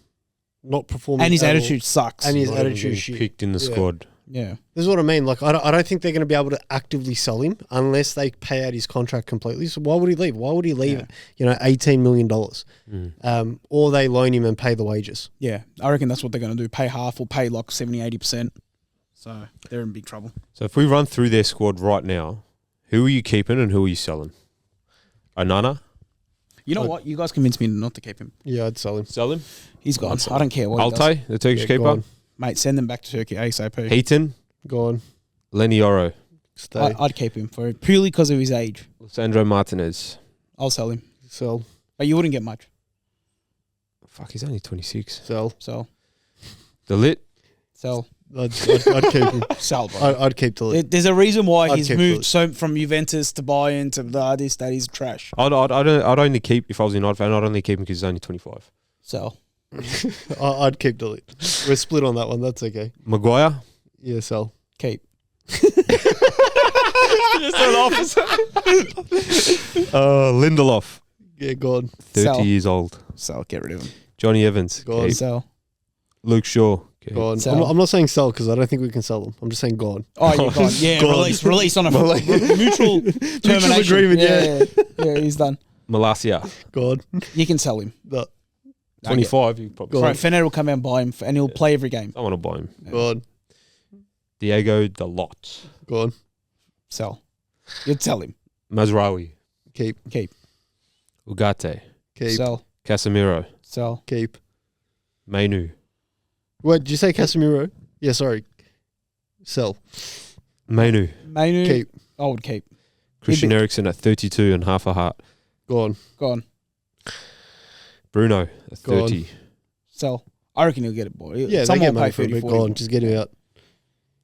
not performing. his at all. attitude sucks. And his Not even attitude getting shit. picked in the Yeah. squad. yeah, This is what I mean. Like, I don't think they're going to be able to actively sell him unless they pay out his contract completely. So why would he leave? Why would he leave? $18 million. Or they loan him and pay the wages. yeah. I reckon that's what they're going to do. Pay half or pay like 70, 80%. So they're in big trouble. So if we run through their squad right now, who are you keeping and who are you selling? Onana? You know what? You guys convinced me not to keep him. Yeah, I'd sell him. Sell him. He's gone. I don't care what he does. Alte, the Turkish keeper. Gone. Mate, send them back to Turkey ASAP. Heaton, Gone. Lenny Oro, Stay. I'd keep him for purely because of his age. Sandro Martinez. I'll sell him. Sell. But you wouldn't get much. Fuck, he's only 26. Sell. So, The Lit, sell. I'd keep him. Sell, bro. I'd keep the lid. There's a reason why I'd he's keep moved it. so from Juventus to Bayern to this, that is trash. I'd only keep, if I was a United fan, I'd only keep him because he's only 25. Sell. I'd keep the lid. We're split on that one. That's okay. Maguire, Yeah, sell. Keep. Lindelof, Yeah, gone. 30 Sell. years old. Sell. Get rid of him. Johnny Evans, Gone. keep. Sell. Luke Shaw, keep. Gone. Sell. I'm not saying sell because I don't think we can sell them. I'm just saying gone. Oh, you're gone. Yeah, Gone. release on a mutual termination. agreement, yeah. Yeah, he's done. Malacia, Gone. You can sell him. No, 25. You probably Gone. Right, Fener will come out and buy him, and he'll play every game. someone will buy him. gone. Diego Dalot, Gone. Sell. You'd sell him. Mazraoui, Keep. Keep. Ugarte, Keep. Sell. Casemiro, Sell. Keep. Mainu, What did you say, Casemiro? Yeah, sorry. Sell. Mainu, Mainu. Keep. I would keep. Christian Eriksen at 32 and half a heart. Gone. Gone. Bruno at Gone. 30. Sell. I reckon he'll get it, boy. Yeah, they Someone get will money pay for it. 30, But 40. gone. Just get him out.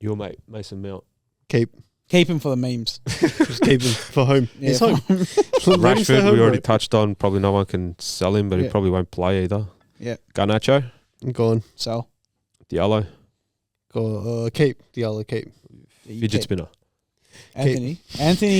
Your mate, Mason Mount. Keep. Keep him for the memes. Just keep him for home. Yeah, He's home. Let him stay Rashford, home, we already bro. touched on. Probably no one can sell him, but he Yeah. probably won't play either. Yeah. Garnacho, Gone. Sell. Diallo, Keep. The other keep. Yeah, you fidget keep. spinner. Anthony,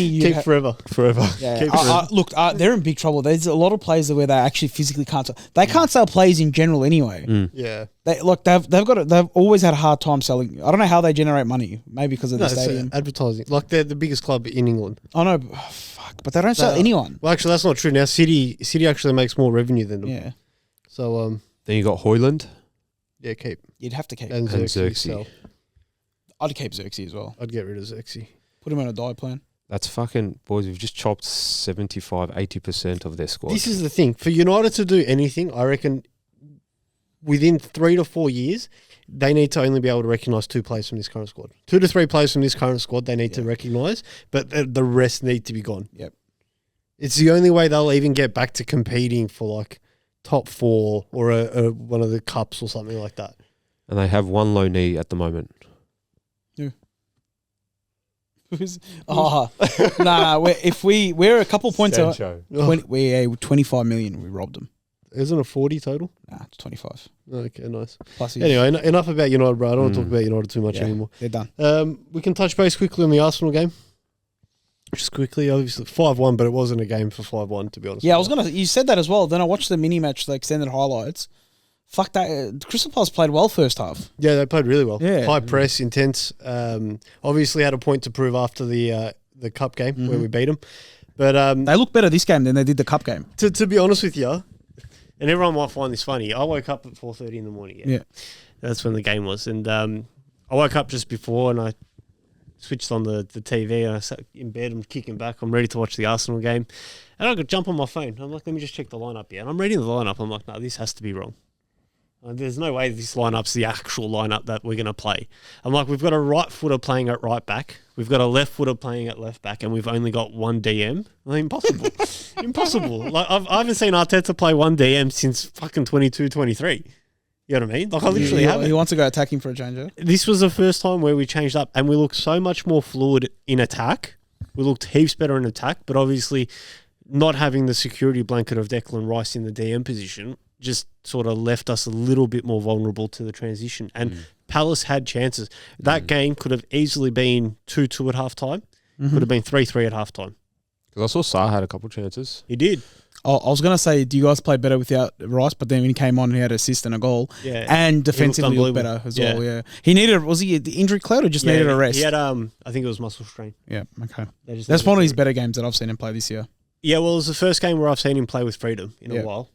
you Keep forever. Forever. yeah. keep forever. Look, they're in big trouble. There's a lot of players where they actually physically can't sell. They can't sell players in general anyway. Mm. Yeah. They've always had a hard time selling. I don't know how they generate money. Maybe because of No, the it's stadium. advertising. Like they're the biggest club in England. I know, fuck, but they don't sell No. anyone. Well, actually, that's not true. Now, City actually makes more revenue than them. Yeah, So, Then you got Hoyland yeah, keep. you'd have to keep. And and Xerxes. Xerxes. Sell. I'd keep Xerxes as well. I'd get rid of Xerxes. Put him on a die plan. That's fucking, boys, we've just chopped 75, 80% of their squad. This is the thing. For United to do anything, I reckon within 3 to 4 years, they need to only be able to recognise 2 players from this current squad. 2 to 3 players from this current squad they need to recognise, but the rest need to be gone. Yep. It's the only way they'll even get back to competing for like top 4 or one of the cups or something like that. And they have one low knee at the moment. We're a couple points out. Sancho. 25 million. We robbed them. Isn't it 40 total? Nah, it's 25. Okay, nice. Plus, Anyway, enough about United, bro. I don't want to talk about United too much yeah, anymore. they're done. We can touch base quickly on the Arsenal game. Just quickly, obviously 5-1, but it wasn't a game for 5-1, to be honest. Yeah, you said that as well. Then I watched the mini match, the extended highlights. Fuck that. Crystal Palace played well first half. Yeah, they played really well. Yeah. High press, intense. Obviously had a point to prove after the cup game where we beat them. But They look better this game than they did the cup game. to be honest with you, And everyone might find this funny. I woke up at 4:30 in the morning. Yeah. That's when the game was. And I woke up just before and I switched on the TV and I sat in bed. I'm kicking back. I'm ready to watch the Arsenal game. And I could jump on my phone. I'm like, let me just check the lineup. Yeah. And I'm reading the lineup. I'm like, no, this has to be wrong. There's no way this lineup's the actual lineup that we're going to play. I'm like, we've got a right footer playing at right back. We've got a left footer playing at left back, and we've only got one DM. Impossible. Impossible. Like I haven't seen Arteta play one DM since fucking 22, 23. You know what I mean? Like I literally haven't. He wants to go attacking for a change. Yeah? This was the first time where we changed up, and we looked so much more fluid in attack. We looked heaps better in attack, but obviously not having the security blanket of Declan Rice in the DM position just sort of left us a little bit more vulnerable to the transition. And Palace had chances. That game could have easily been 2-2 at halftime. Could have been 3-3 at halftime. Because I saw Sarr had a couple of chances. He did. I was going to say, do you guys play better without Rice? But then when he came on, he had an assist and a goal. Yeah. And defensively looked better as well, yeah. He needed, was he the injury cloud or just needed a rest? He had, I think it was muscle strain. Yeah, okay. That's one of his better games that I've seen him play this year. Yeah, well, it was the first game where I've seen him play with freedom in a while.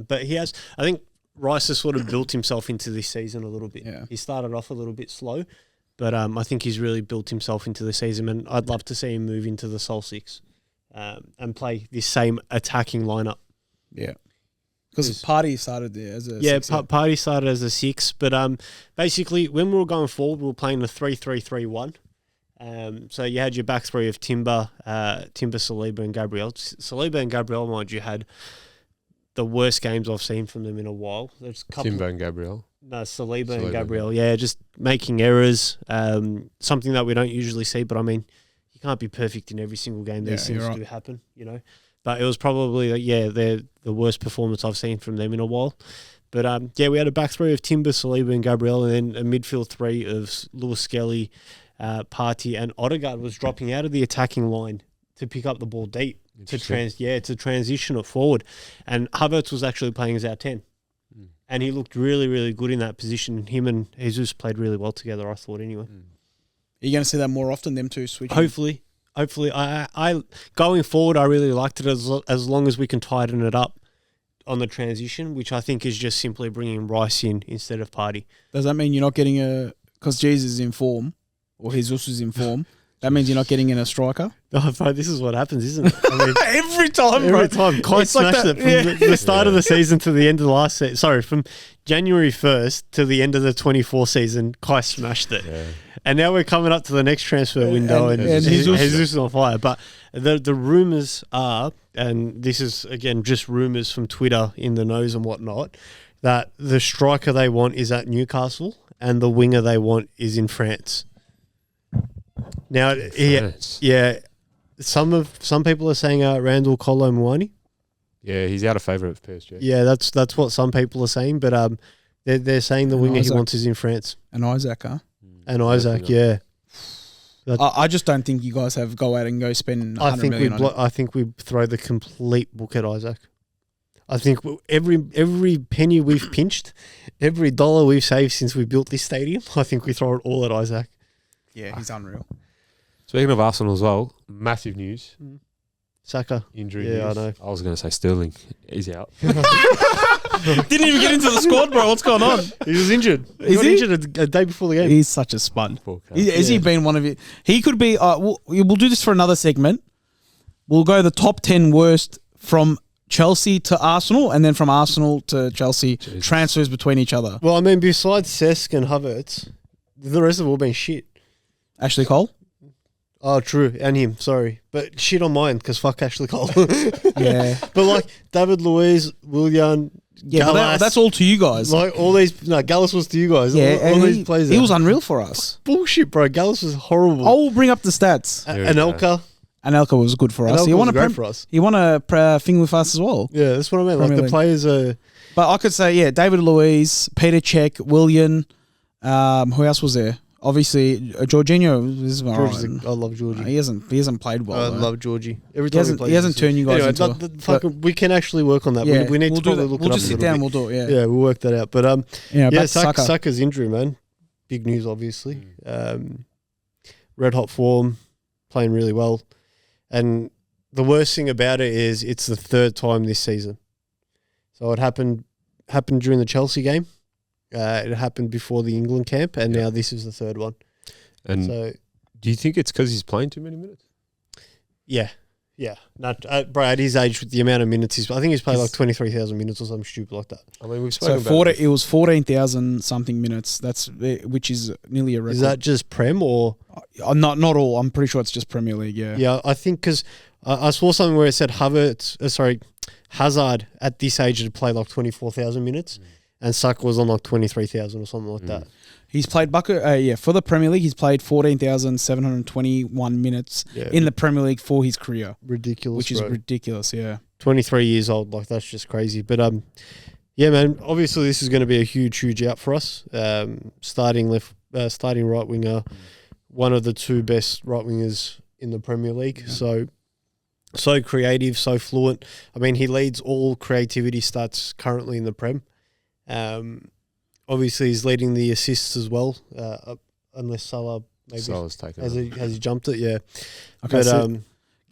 But he has, I think Rice has sort of built himself into this season a little bit. Yeah. He started off a little bit slow, but I think he's really built himself into the season, and I'd love to see him move into the Sol 6 and play this same attacking lineup. Yeah. Because Party started there as a 6. Party started as a 6, but basically when we were going forward, we were playing a 3-3-3-1. So you had your back three of Timber, Saliba and Gabriel. Saliba and Gabriel, mind you, had the worst games I've seen from them in a while. There's a couple Timber and Gabriel. No, Saliba and Gabriel. Yeah, just making errors. Something that we don't usually see, but I mean, you can't be perfect in every single game. These things do happen, you know. But it was probably, they're the worst performance I've seen from them in a while. But we had a back three of Timber, Saliba and Gabriel, and then a midfield three of Lewis Skelly, Partey, and Odegaard was dropping out of the attacking line to pick up the ball deep to transition it forward. And Havertz was actually playing as our 10. And he looked really, really good in that position. Him and Jesus played really well together, I thought, anyway. Are you going to see that more often, them two switching? Hopefully. I going forward, I really liked it as long as we can tighten it up on the transition, which I think is just simply bringing Rice in instead of Partey. Does that mean you're not getting because Jesus is in form, or Jesus is in form, that means you're not getting in a striker? Oh, bro, this is what happens, isn't it? I mean, every time, Kai smashed it from the start of the season to the end of the last season. Sorry, from January 1st to the end of the 24 season, Kai smashed it. Yeah. And now we're coming up to the next transfer window, and Jesus is on fire. But the rumours are, and this is, again, just rumours from Twitter in the nose and whatnot, that the striker they want is at Newcastle and the winger they want is in France. Now, some people are saying Randall Kolo Muani. Yeah, he's out of favour of PSG. Yeah, that's what some people are saying, but they're saying the winger he wants is in France. And Isaac, huh? And Isaac, yeah. I just don't think you guys go out and go spend 100 million on it. I think we throw the complete book at Isaac. I think every penny we've pinched, every dollar we've saved since we built this stadium, I think we throw it all at Isaac. Yeah, he's unreal. Speaking of Arsenal as well, massive news. Saka. Injury news. I know. I was going to say Sterling. He's out. Didn't even get into the squad, bro. What's going on? He was injured. He got injured a day before the game. He's such a spud. Has he been one of you? He could be. We'll do this for another segment. We'll go the top 10 worst from Chelsea to Arsenal, and then from Arsenal to Chelsea, transfers between each other. Well, I mean, besides Cesc and Havertz, the rest have all been shit. Ashley Cole? Oh, true. And him, sorry. But shit on mine, because fuck Ashley Cole. Yeah. But like, David Luiz, Willian, Gallas, that's all to you guys. Like, all these... No, Gallas was to you guys. Yeah, all these players. He was unreal for us. Bullshit, bro. Gallas was horrible. I'll bring up the stats. Anelka. Anelka was good for us. He won great for us. He won a thing with us as well. Yeah, that's what I mean. Like, the players are... But I could say, David Luiz, Peter Cech, Willian. Who else was there? Obviously, Jorginho. I love Georgie. He hasn't played well. I love Georgie. Every time he hasn't turned you guys into. We can actually work on that. Yeah, we need to probably look it up. We'll just sit down. We'll do it. Yeah, we'll work that out. But Saka. Saka's injury, man. Big news, obviously. Red hot form, playing really well, and the worst thing about it is it's the third time this season. So So it happened during the Chelsea game. It happened before the England camp, and now this is the third one. And so, do you think it's because he's playing too many minutes? Yeah. Not, bro, at his age, with the amount of minutes I think he's played like 23,000 minutes or something stupid like that. I mean, we've spoken So about it was 14,000 something minutes. Which is nearly a record. Is that just Prem or? Not all. I'm pretty sure it's just Premier League. Yeah. Yeah, I think because I saw something where it said Hazard at this age had played like 24,000 minutes, and Saka was on like 23,000 or something like that. He's played for the Premier League. He's played 14,721 minutes in the Premier League for his career. Ridiculous, which is ridiculous. Yeah, 23 years old, like that's just crazy. But yeah, man. Obviously, this is going to be a huge out for us. Starting right winger, one of the two best right wingers in the Premier League. Yeah. So creative, so fluent. I mean, he leads all creativity stats currently in the Prem. Obviously, he's leading the assists as well, unless Salah Salah's taken has he jumped it, yeah. Okay, but, so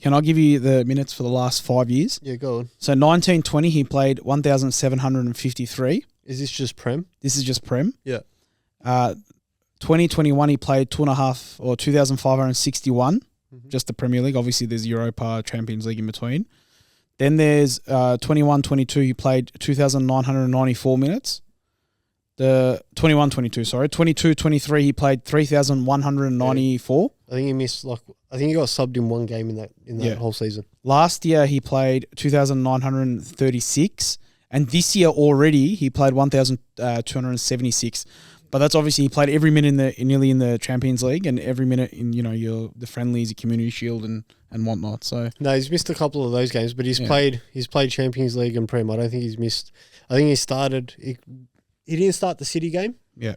can I give you the minutes for the last 5 years? Yeah, go on. So 1920, he played 1,753. Is this just Prem? This is just Prem. Yeah. 2021, he played 2,561, just the Premier League. Obviously, there's Europa, Champions League in between. Then there's 21-22, he played 2,994 minutes. The 21-22, sorry. 22-23, he played 3,194. I think he missed I think he got subbed in one game in that whole season. Last year he played 2,936, and this year already he played 1,276. But that's obviously he played every minute nearly in the Champions League and every minute in the friendlies, the Community Shield and whatnot. So no, he's missed a couple of those games, but he's played Champions League and Prem. I don't think he's missed. I think he started. He didn't start the City game. Yeah.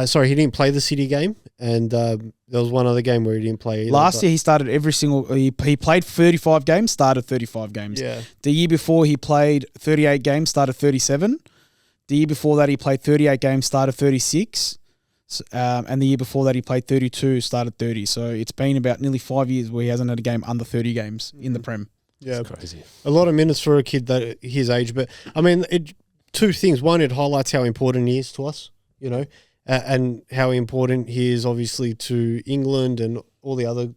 Sorry, he didn't play the City game, and there was one other game where he didn't play either. Last year he started every single. He played 35 games, started 35 games. Yeah. The year before he played 38 games, started 37. The year before that he played 38 games, started 36. And the year before that he played 32, started 30. So it's been about nearly 5 years where he hasn't had a game under 30 games in the Prem. Yeah, it's crazy. A lot of minutes for a kid that his age, but I mean, two things. One, it highlights how important he is to us, and how important he is obviously to England and all the other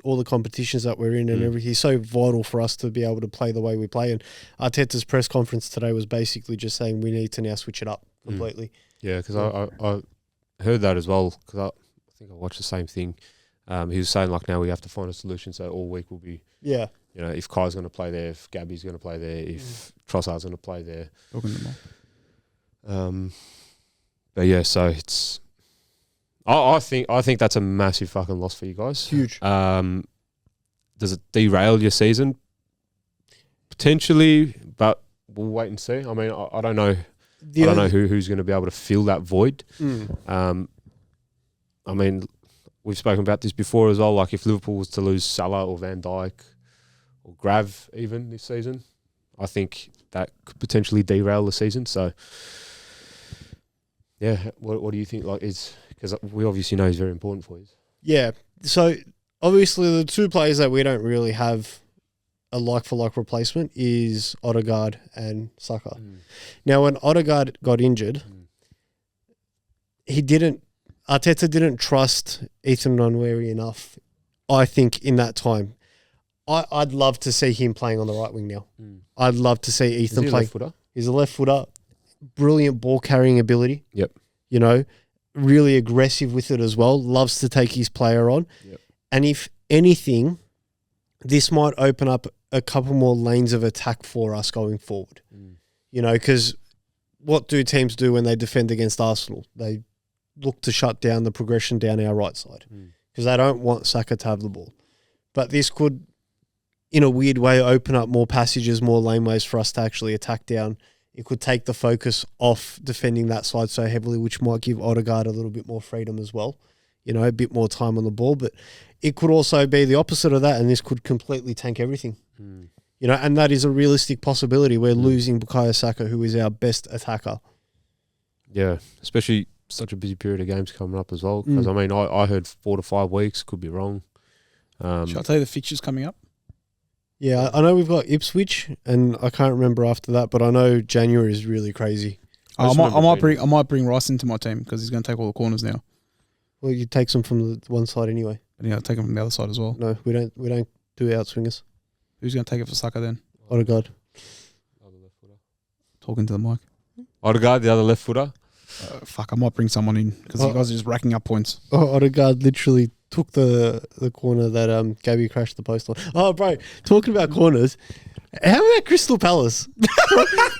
all the competitions that we're in and everything. He's so vital for us to be able to play the way we play. And Arteta's press conference today was basically just saying we need to now switch it up completely. Yeah, because I heard that as well, because I think I watched the same thing. He was saying now we have to find a solution, so all week will be if Kai's going to play there, if Gabby's going to play there, if Trossard's going to play there. But yeah, so it's I think that's a massive fucking loss for you guys. Huge. Does it derail your season? Potentially, but we'll wait and see. I mean, I don't know. I don't know who's going to be able to fill that void. I mean, we've spoken about this before as well. Like if Liverpool was to lose Salah or Van Dijk or Grav even this season, I think that could potentially derail the season. So, yeah, what do you think? Because we obviously know he's very important for you. Yeah. So obviously the two players that we don't really have a like-for-like replacement is Odegaard and Saka. Now, when Odegaard got injured, Arteta didn't trust Ethan Nwaneri enough, I think, in that time. I'd love to see him playing on the right wing now. I'd love to see Ethan playing. He's a left footer. Brilliant ball carrying ability. Yep. Really aggressive with it as well. Loves to take his player on. Yep. And if anything, this might open up a couple more lanes of attack for us going forward. Because what do teams do when they defend against Arsenal? They look to shut down the progression down our right side because they don't want Saka to have the ball. But this could, in a weird way, open up more passages, more laneways for us to actually attack down. It could take the focus off defending that side so heavily, which might give Odegaard a little bit more freedom as well. A bit more time on the ball. But it could also be the opposite of that, and this could completely tank everything. And that is a realistic possibility. We're losing Bukayo Saka, who is our best attacker. Yeah, especially such a busy period of games coming up as well. Because, I mean, I heard 4 to 5 weeks, could be wrong. Shall I tell you the fixtures coming up? Yeah, I know we've got Ipswich, and I can't remember after that, but I know January is really crazy. I might bring Rice into my team because he's going to take all the corners now. Well, you take some from the one side anyway. But yeah, take him from the other side as well. No, we don't do outswingers. Who's going to take it for Saka then? Odegaard. Talking to the mic. Odegaard, the other left footer. Fuck, I might bring someone in because you guys are just racking up points. Odegaard literally took the corner that Gabby crashed the post on. Oh, bro, talking about corners, how about Crystal Palace?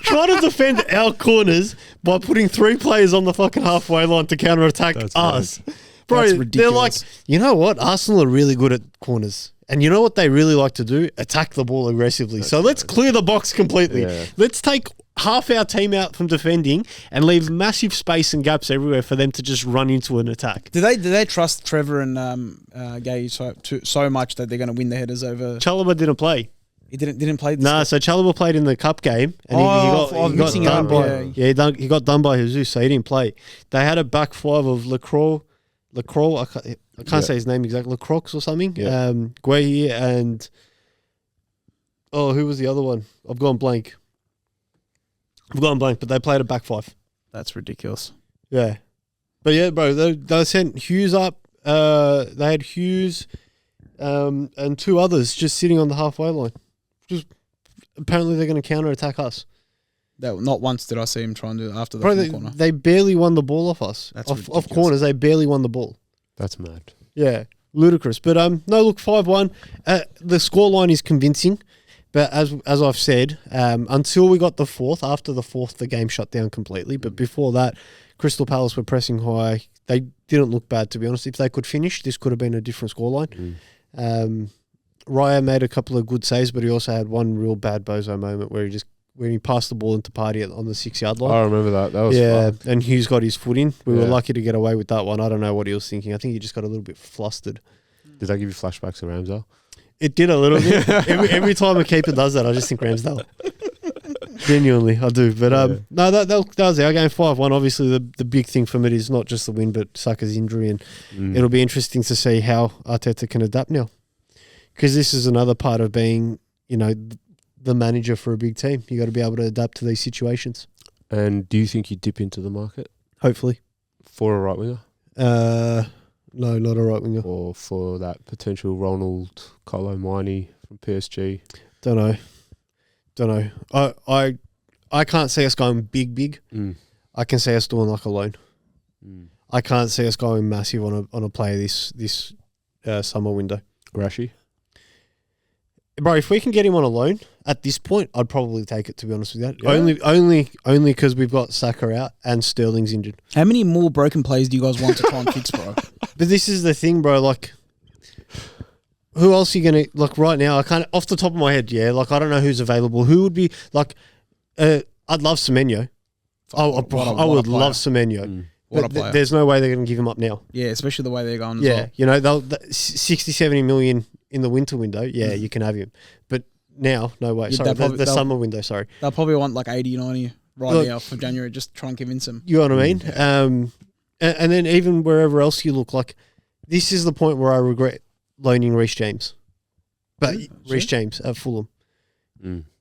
Trying to defend our corners by putting 3 players on the fucking halfway line to counter-attack us. Right. Bro, they're like, you know what? Arsenal are really good at corners. And you know what they really like to do? Attack the ball aggressively. So let's clear the box completely. Yeah. Let's take half our team out from defending and leave massive space and gaps everywhere for them to just run into an attack. Do they trust Trevor and Gay so much that they're going to win the headers over? Chalobah didn't play. He didn't play. So Chalobah played in the cup game, and he got done by he got done by Jesus, so he didn't play. They had a back five of Lacroix. I can't say his name exactly. Lacroix or something. Yeah. Guehi and who was the other one? I've gone blank. But they played a back five. That's ridiculous. Yeah, but yeah, bro, they sent Hughes up. They had Hughes, and 2 others just sitting on the halfway line. Just apparently they're going to counter attack us. Not once did I see him try and do it after the corner. They barely won the ball off us. That's off corners. They barely won the ball. That's mad. Yeah, ludicrous. But no, look, 5-1. The scoreline is convincing. But as I've said, until we got the 4th, after the 4th, the game shut down completely. But before that, Crystal Palace were pressing high. They didn't look bad, to be honest. If they could finish, this could have been a different scoreline. Riad made a couple of good saves, but he also had one real bad bozo moment where he passed the ball into Party on the 6-yard line. I remember that. That was fun. And Hughes got his foot in. We were lucky to get away with that one. I don't know what he was thinking. I think he just got a little bit flustered. Did that give you flashbacks to Ramsdale? It did a little bit. every time a keeper does that, I just think Ramsdale. Genuinely, I do. But no, that was our game 5-1. Obviously, the big thing from it is not just the win, but Saka's injury. And it'll be interesting to see how Arteta can adapt now. Because this is another part of being, the manager for a big team. You got to be able to adapt to these situations. And do you think you dip into the market? Hopefully. For a right winger? No, not a right winger. Or for that potential Ronald Colomani from PSG? Don't know. I can't see us going big. I can see us doing like a loan. I can't see us going massive on a player this summer window. Rashi? Bro, if we can get him on a loan at this point, I'd probably take it, to be honest with you. Yeah. Only because we've got Saka out and Sterling's injured. How many more broken plays do you guys want to try and fix, bro? But this is the thing, bro. Like, who else are you going to... Like, right now, I can't... Off the top of my head, I don't know who's available. Who would be... Like, I'd love Semenyo. I would love Semenyo. But there's no way they're going to give him up now. Yeah, especially the way they're going as well. They'll 60, 70 million in the winter window. Yeah, you can have him. But now, no way. Sorry, the summer window, sorry. They'll probably want like 80, 90 now for January. Just try and convince them. You know what I mean? And then even wherever else you look, like, this is the point where I regret loaning Reece James. But Reece James at Fulham.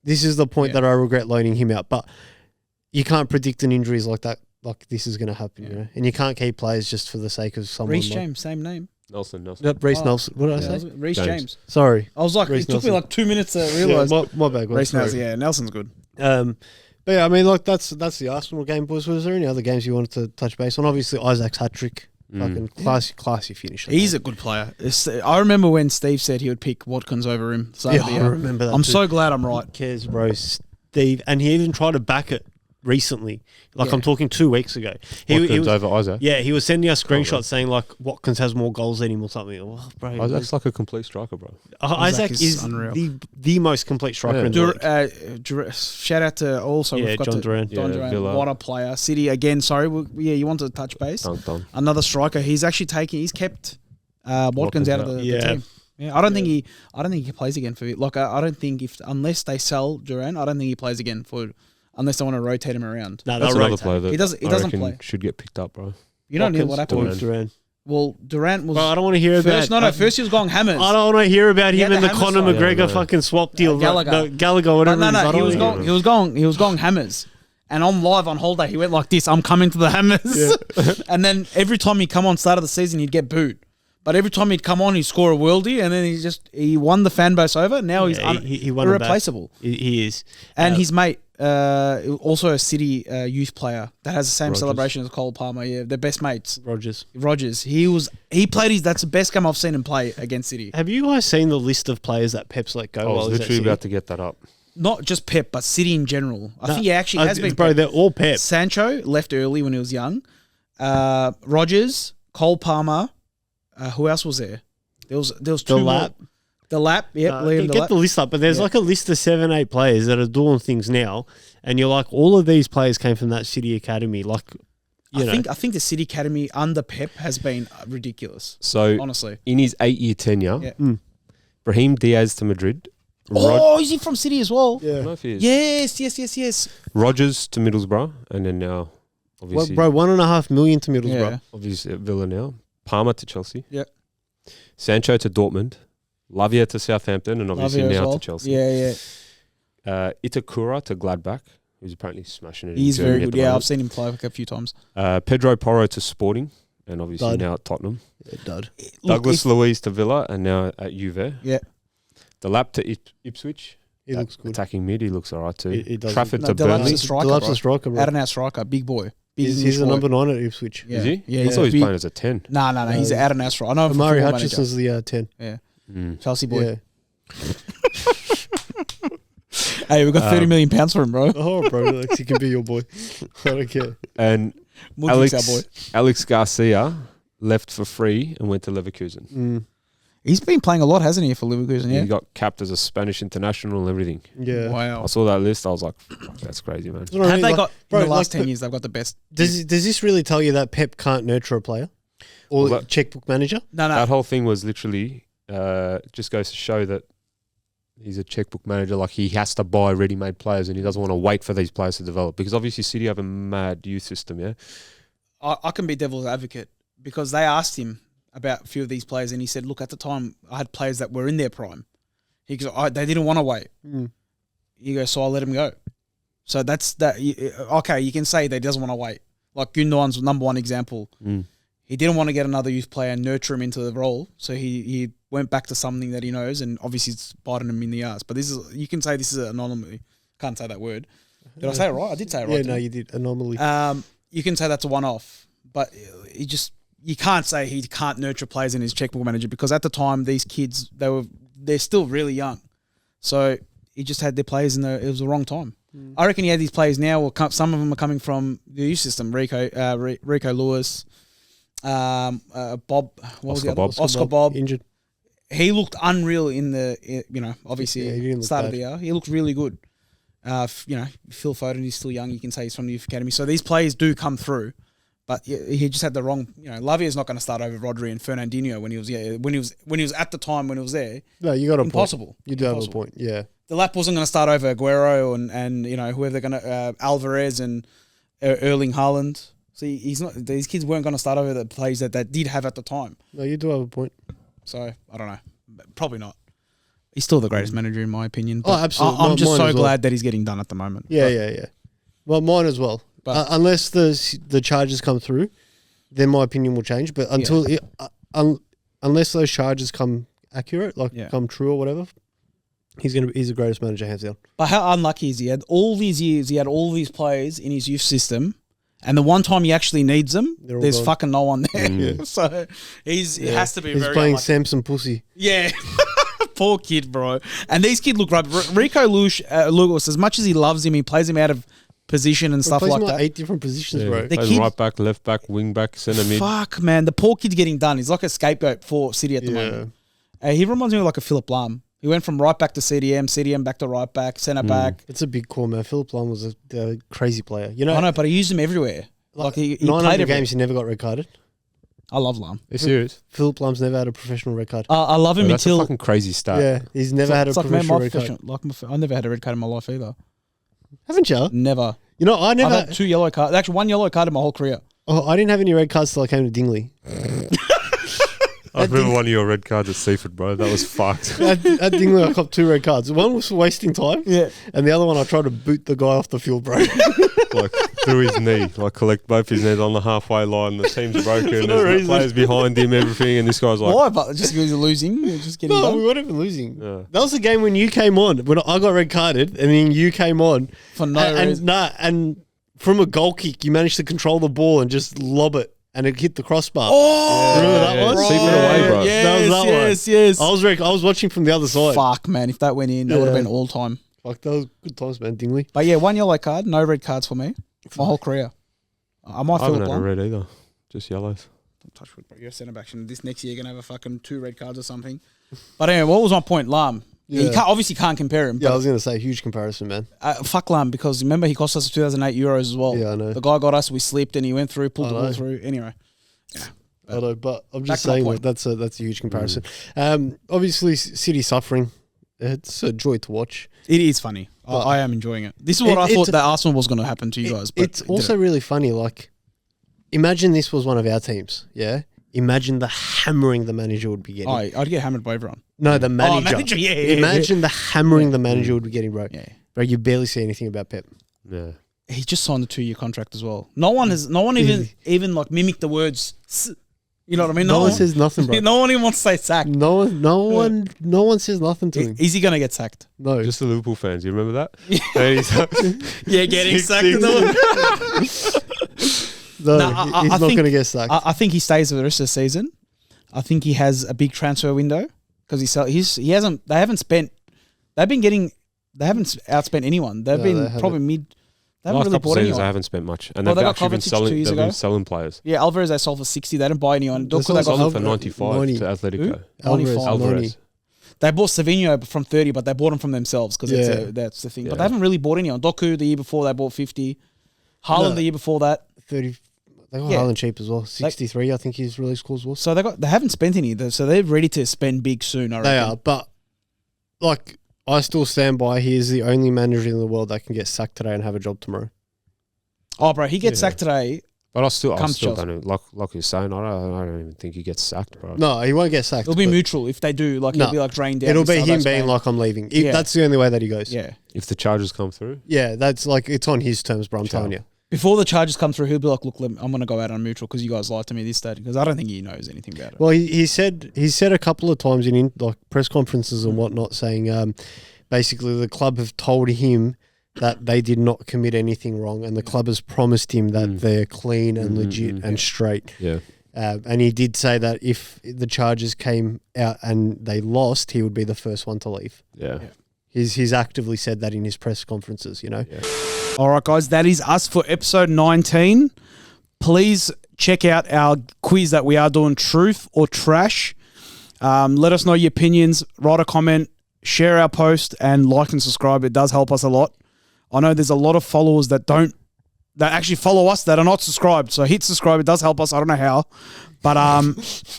This is the point that I regret loaning him out. But you can't predict an injuries like that. Like, this is going to happen, And you can't keep players just for the sake of someone. Reece James, same name. Nelson. Yep, Reece Nelson. What did I say? Reece James. Sorry. I was like, Reece it took me like 2 minutes to realise. My bad. Reece Nelson, Nelson's good. But yeah, I mean, like, that's the Arsenal game, boys. Was there any other games you wanted to touch base on? Obviously, Isaac's hat-trick. Fucking classy finish. He's a good player. I remember when Steve said he would pick Watkins over him. So I remember that. I'm so glad I'm right. Who cares, bro? Steve. And he even tried to back it recently. Like, I'm talking 2 weeks ago. He was over Isaac. Yeah, he was sending us screenshots saying like Watkins has more goals than him or something. Oh, bro, Isaac's like a complete striker, bro. Isaac is unreal. the most complete striker in the league. Shout out to also John Duran. John Duran, what a player. City again. Sorry, you wanted to touch base. Dun. Another striker. He's actually he's kept Watkins out of the team. Yeah, I don't think he plays again for it. Like, I don't think unless they sell Duran, I don't think he plays again unless they want to rotate him around. No, that's another player that he doesn't play. Should get picked up, bro. You don't need what happened. Duran. Well, Durant was. Bro, I don't want to hear first, about. No. First, he was going hammers. I don't want to hear about him had and the the Conor hammer McGregor side. fucking swap deal. Gallagher. No, Gallagher, whatever. But it is. I no. don't He was going hammers. And on live on holiday, he went like this. I'm coming to the hammers. And then every time he'd come on start of the season, he'd get booed. But every time he'd come on, he'd score a worldie, and then he won the fan base over. Now he's he won irreplaceable. He is. And his mate, also a City youth player that has the same Rogers. celebration as Cole Palmer. Yeah, they're best mates. Rogers. He played his. That's the best game I've seen him play against City. Have you guys seen the list of players that Pep's let go? I was literally about to get that up. Not just Pep, but City in general. I think he actually has been. Bro, Pep. they're all Pep. Sancho left early when he was young. Rogers, Cole Palmer. Who else was there? There was two. The lap. Yep. Liam Get the list up, but there's like a list of 7-8 players that are doing things now, and you're like, all of these players came from that City academy. Like, I think the City academy under Pep has been ridiculous. So honestly, in his 8-year tenure, Brahim Diaz to Madrid. Is he from City as well? I don't know if he is. Yes. Rogers to Middlesbrough, and then now, obviously, bro, $1.5 million to Middlesbrough. Yeah. obviously at Villa now. Palmer to Chelsea. Yeah. Sancho to Dortmund. Lavia to Southampton, and obviously Lavia as now well. to Chelsea. Yeah. Itakura to Gladbach, who's apparently smashing it. He's in very Germany at good. the Yeah, moment. I've seen him play a few times. Pedro Porro to Sporting, and obviously Dud. now at Tottenham. Yeah, dud. Douglas Luiz to Villa, and now at Juve. Yeah. The Lap to Ipswich. He looks good. Attacking mid, he looks all right too. He does Trafford look- to No, Delap's Burnley. a striker, Delap's bro. a striker, bro. Out and out striker, big boy. Big He's English the boy. number 9 at Ipswich. Yeah. Is he? Yeah, I he's thought he was big- playing as a 10. No. He's an out and out striker. I know him from Amari Football Manager. Hutchinson's the 10. Yeah. Mm. Chelsea boy. Yeah. Hey, we've got 30 million pounds for him, bro. Oh, bro, Alex, he can be your boy. I don't care. And Mudrik's our boy. Alex Garcia left for free and went to Leverkusen. Mm. He's been playing a lot, hasn't he, for Leverkusen? He Yeah. got capped as a Spanish international and everything. Yeah. Wow. I saw that list. I was like, that's crazy, man. That's what I Have mean, they like- got bro, in the last like 10 years? They've got the best. Does this really tell you that Pep can't nurture a player? Or Well, that- checkbook manager? No. That whole thing was literally just goes to show that he's a checkbook manager. Like, he has to buy ready-made players and he doesn't want to wait for these players to develop. Because obviously City have a mad youth system, yeah? I can be devil's advocate because they asked him about a few of these players and he said, look, at the time I had players that were in their prime. He goes, they didn't want to wait. He goes, so I let him go. So that's that. Okay, you can say that he doesn't want to wait. Like Gundogan's number one example. He didn't want to get another youth player and nurture him into the role. So he went back to something that he knows and obviously it's biting him in the ass. But you can say this is an anomaly. Can't say that word. Did I say it right? I did say it right. Yeah, no, you did. Anomaly. You can say that's a one-off, but you can't say he can't nurture players in his checkbook manager because at the time these kids they're still really young, so he just had their players it was the wrong time. I reckon he had these players now. Some of them are coming from the youth system. Rico Lewis, Bob. What was the other? Oscar Bob. Injured. He looked unreal in obviously Yeah, he didn't look start of bad. the year. He looked really good. Phil Foden is still young. You can say he's from the youth academy. So these players do come through, but he just had the wrong. Lavia is not going to start over Rodri and Fernandinho when he was at the time when he was there. No, you got a Impossible. point. You do have a Impossible. point. Yeah. The lap wasn't going to start over Aguero and whoever they're going to Alvarez and Erling Haaland. See, he's not. These kids weren't going to start over the players that did have at the time. No, you do have a point. So I don't know. Probably not. He's still the greatest manager in my opinion. Oh, absolutely. I'm just Mine so as well. glad that he's getting done at the moment. Yeah. Well, mine as well. But- Unless the charges come through, then my opinion will change. But until unless those charges come accurate, come true or whatever, he's the greatest manager hands down. But how unlucky is he? Had all these years, he had all these players in his youth system, and the one time he actually needs them, They're all there's gone. fucking no one there. Yeah. So he has to be He's very playing unlucky. Samson Pussy. Yeah. Poor kid, bro. And these kids look rubbish. Rico Lewis, as much as he loves him, he plays him out of position and stuff He plays like him that. 8 different positions, bro. The Plays kid- right back, left back, wing back, centre mid. Fuck, man. The poor kid's getting done. He's like a scapegoat for City at the moment. He reminds me of like a Philip Lahm. He went from right back to CDM back to right back, centre back. It's a big call, man. Philip Lahm was a crazy player. You know, I know, but he used him everywhere. Like he 900 played everywhere. games, he never got red carded. I love Lahm. Are you serious? Philip Lahm's never had a professional red card. I love him Bro, that's a until fucking crazy start. Yeah, he's never had a it's like, man, professional my red card. professional. I never had a red card in my life either. Haven't you? Never. You know, I I've never. had 2 yellow cards. Actually, 1 yellow card in my whole career. I didn't have any red cards till I came to Dingley. I remember one of your red cards at Seaford, bro. That was fucked. At Dingley, I copped 2 red cards. One was for wasting time, and the other one I tried to boot the guy off the field, bro. Like through his knee, like collect both his knees on the halfway line. The team's broken. There's players behind him, everything, and this guy's like, why? But just because you're losing, you're just getting No, done. we weren't even losing. Yeah. That was the game when you came on. When I got red carded, and then you came on For no reason. And from a goal kick, you managed to control the ball and just lob it, and it hit the crossbar. Oh, remember that one? Seaford away, bro. Yes, that was that one. yes. I was watching from the other side. Fuck, man. If that went in, that would have been all time. Fuck, that was good times, man, Dingley. But yeah, 1 yellow card, no red cards for me. My whole career. I might I feel haven't had a blunt. red either. Just yellows. Don't touch wood, bro. You're a centre back. And this next year, you're going to have a fucking 2 red cards or something. But anyway, what was my point? Lam. Yeah. You obviously can't compare him. Yeah, I was going to say, huge comparison, man. Fuck Lam, because remember, he cost us 2008 euros as well. Yeah, I know. The guy got us, we slipped, and he went through, pulled the ball through. Anyway. Yeah. I know, but I'm just saying that that's a huge comparison. Obviously, City suffering. It's a joy to watch. It is funny. I am enjoying it. This is what I thought that Arsenal was going to happen to you guys. But it's also really funny. Like, imagine this was one of our teams. Yeah. Imagine the hammering the manager would be getting. I'd get hammered by everyone. No, the manager. Yeah. Imagine the hammering the manager would be getting, bro. Yeah. Bro, you barely see anything about Pep. Yeah. He just signed a 2-year contract as well. No one even like mimic the words. You know what I mean? No one says nothing, bro. No one even wants to say sacked. No one says nothing to him. Is he going to get sacked? No. Just the Liverpool fans. You remember that? Yeah, getting sacked. No, he's not going to get sacked. I think he stays for the rest of the season. I think he has a big transfer window because they haven't outspent anyone. They've been probably mid. They haven't really bought anyone. They haven't spent much, and Well, they've they got actually been Kovacic 2 years ago. selling players. Yeah, Alvarez they sold for 60. They didn't buy anyone. They sold for 95 90. to Atletico. Alvarez. They bought Savinho from 30, but they bought him from themselves because that's the thing. But they haven't really bought anyone. Doku the year before they bought 50. Haaland the year before that 30. They got Haaland cheap as well. 63, I think his release clause was. So they haven't spent any. So they're ready to spend big soon. I reckon. They are, but like I still stand by. He is the only manager in the world that can get sacked today and have a job tomorrow. Oh, bro, he gets sacked today. But I still don't know. Like you're saying, I don't even think he gets sacked, bro. No, he won't get sacked. It'll be mutual if they do. Like, he'll be like drained down. It'll be him being like, I'm leaving. That's the only way that he goes. Yeah. If the charges come through. Yeah, that's like, it's on his terms, bro. I'm telling you. Before the charges come through, he'll be like, look, I'm going to go out on neutral because you guys lied to me this day. Because I don't think he knows anything about it. Well, he said a couple of times in like press conferences and whatnot, saying basically the club have told him that they did not commit anything wrong, and the club has promised him that they're clean and legit and straight. Yeah. And he did say that if the charges came out and they lost, he would be the first one to leave. Yeah. He's actively said that in his press conferences, you know. Yeah. All right, guys, that is us for episode 19. Please check out our quiz that we are doing, Truth or Trash. Let us know your opinions, write a comment, share our post, and like and subscribe. It does help us a lot. I know there's a lot of followers that actually follow us that are not subscribed. So hit subscribe. It does help us. I don't know how. But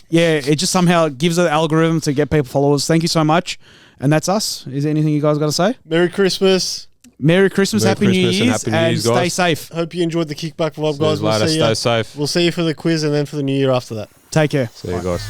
yeah, it just somehow gives an algorithm to get people followers. Thank you so much. And that's us. Is there anything you guys got to say? Merry Christmas. Merry Christmas, Happy New Year's, and stay safe. Hope you enjoyed the kickback vibe, guys. Stay safe. We'll see you for the quiz and then for the new year after that. Take care. See you guys.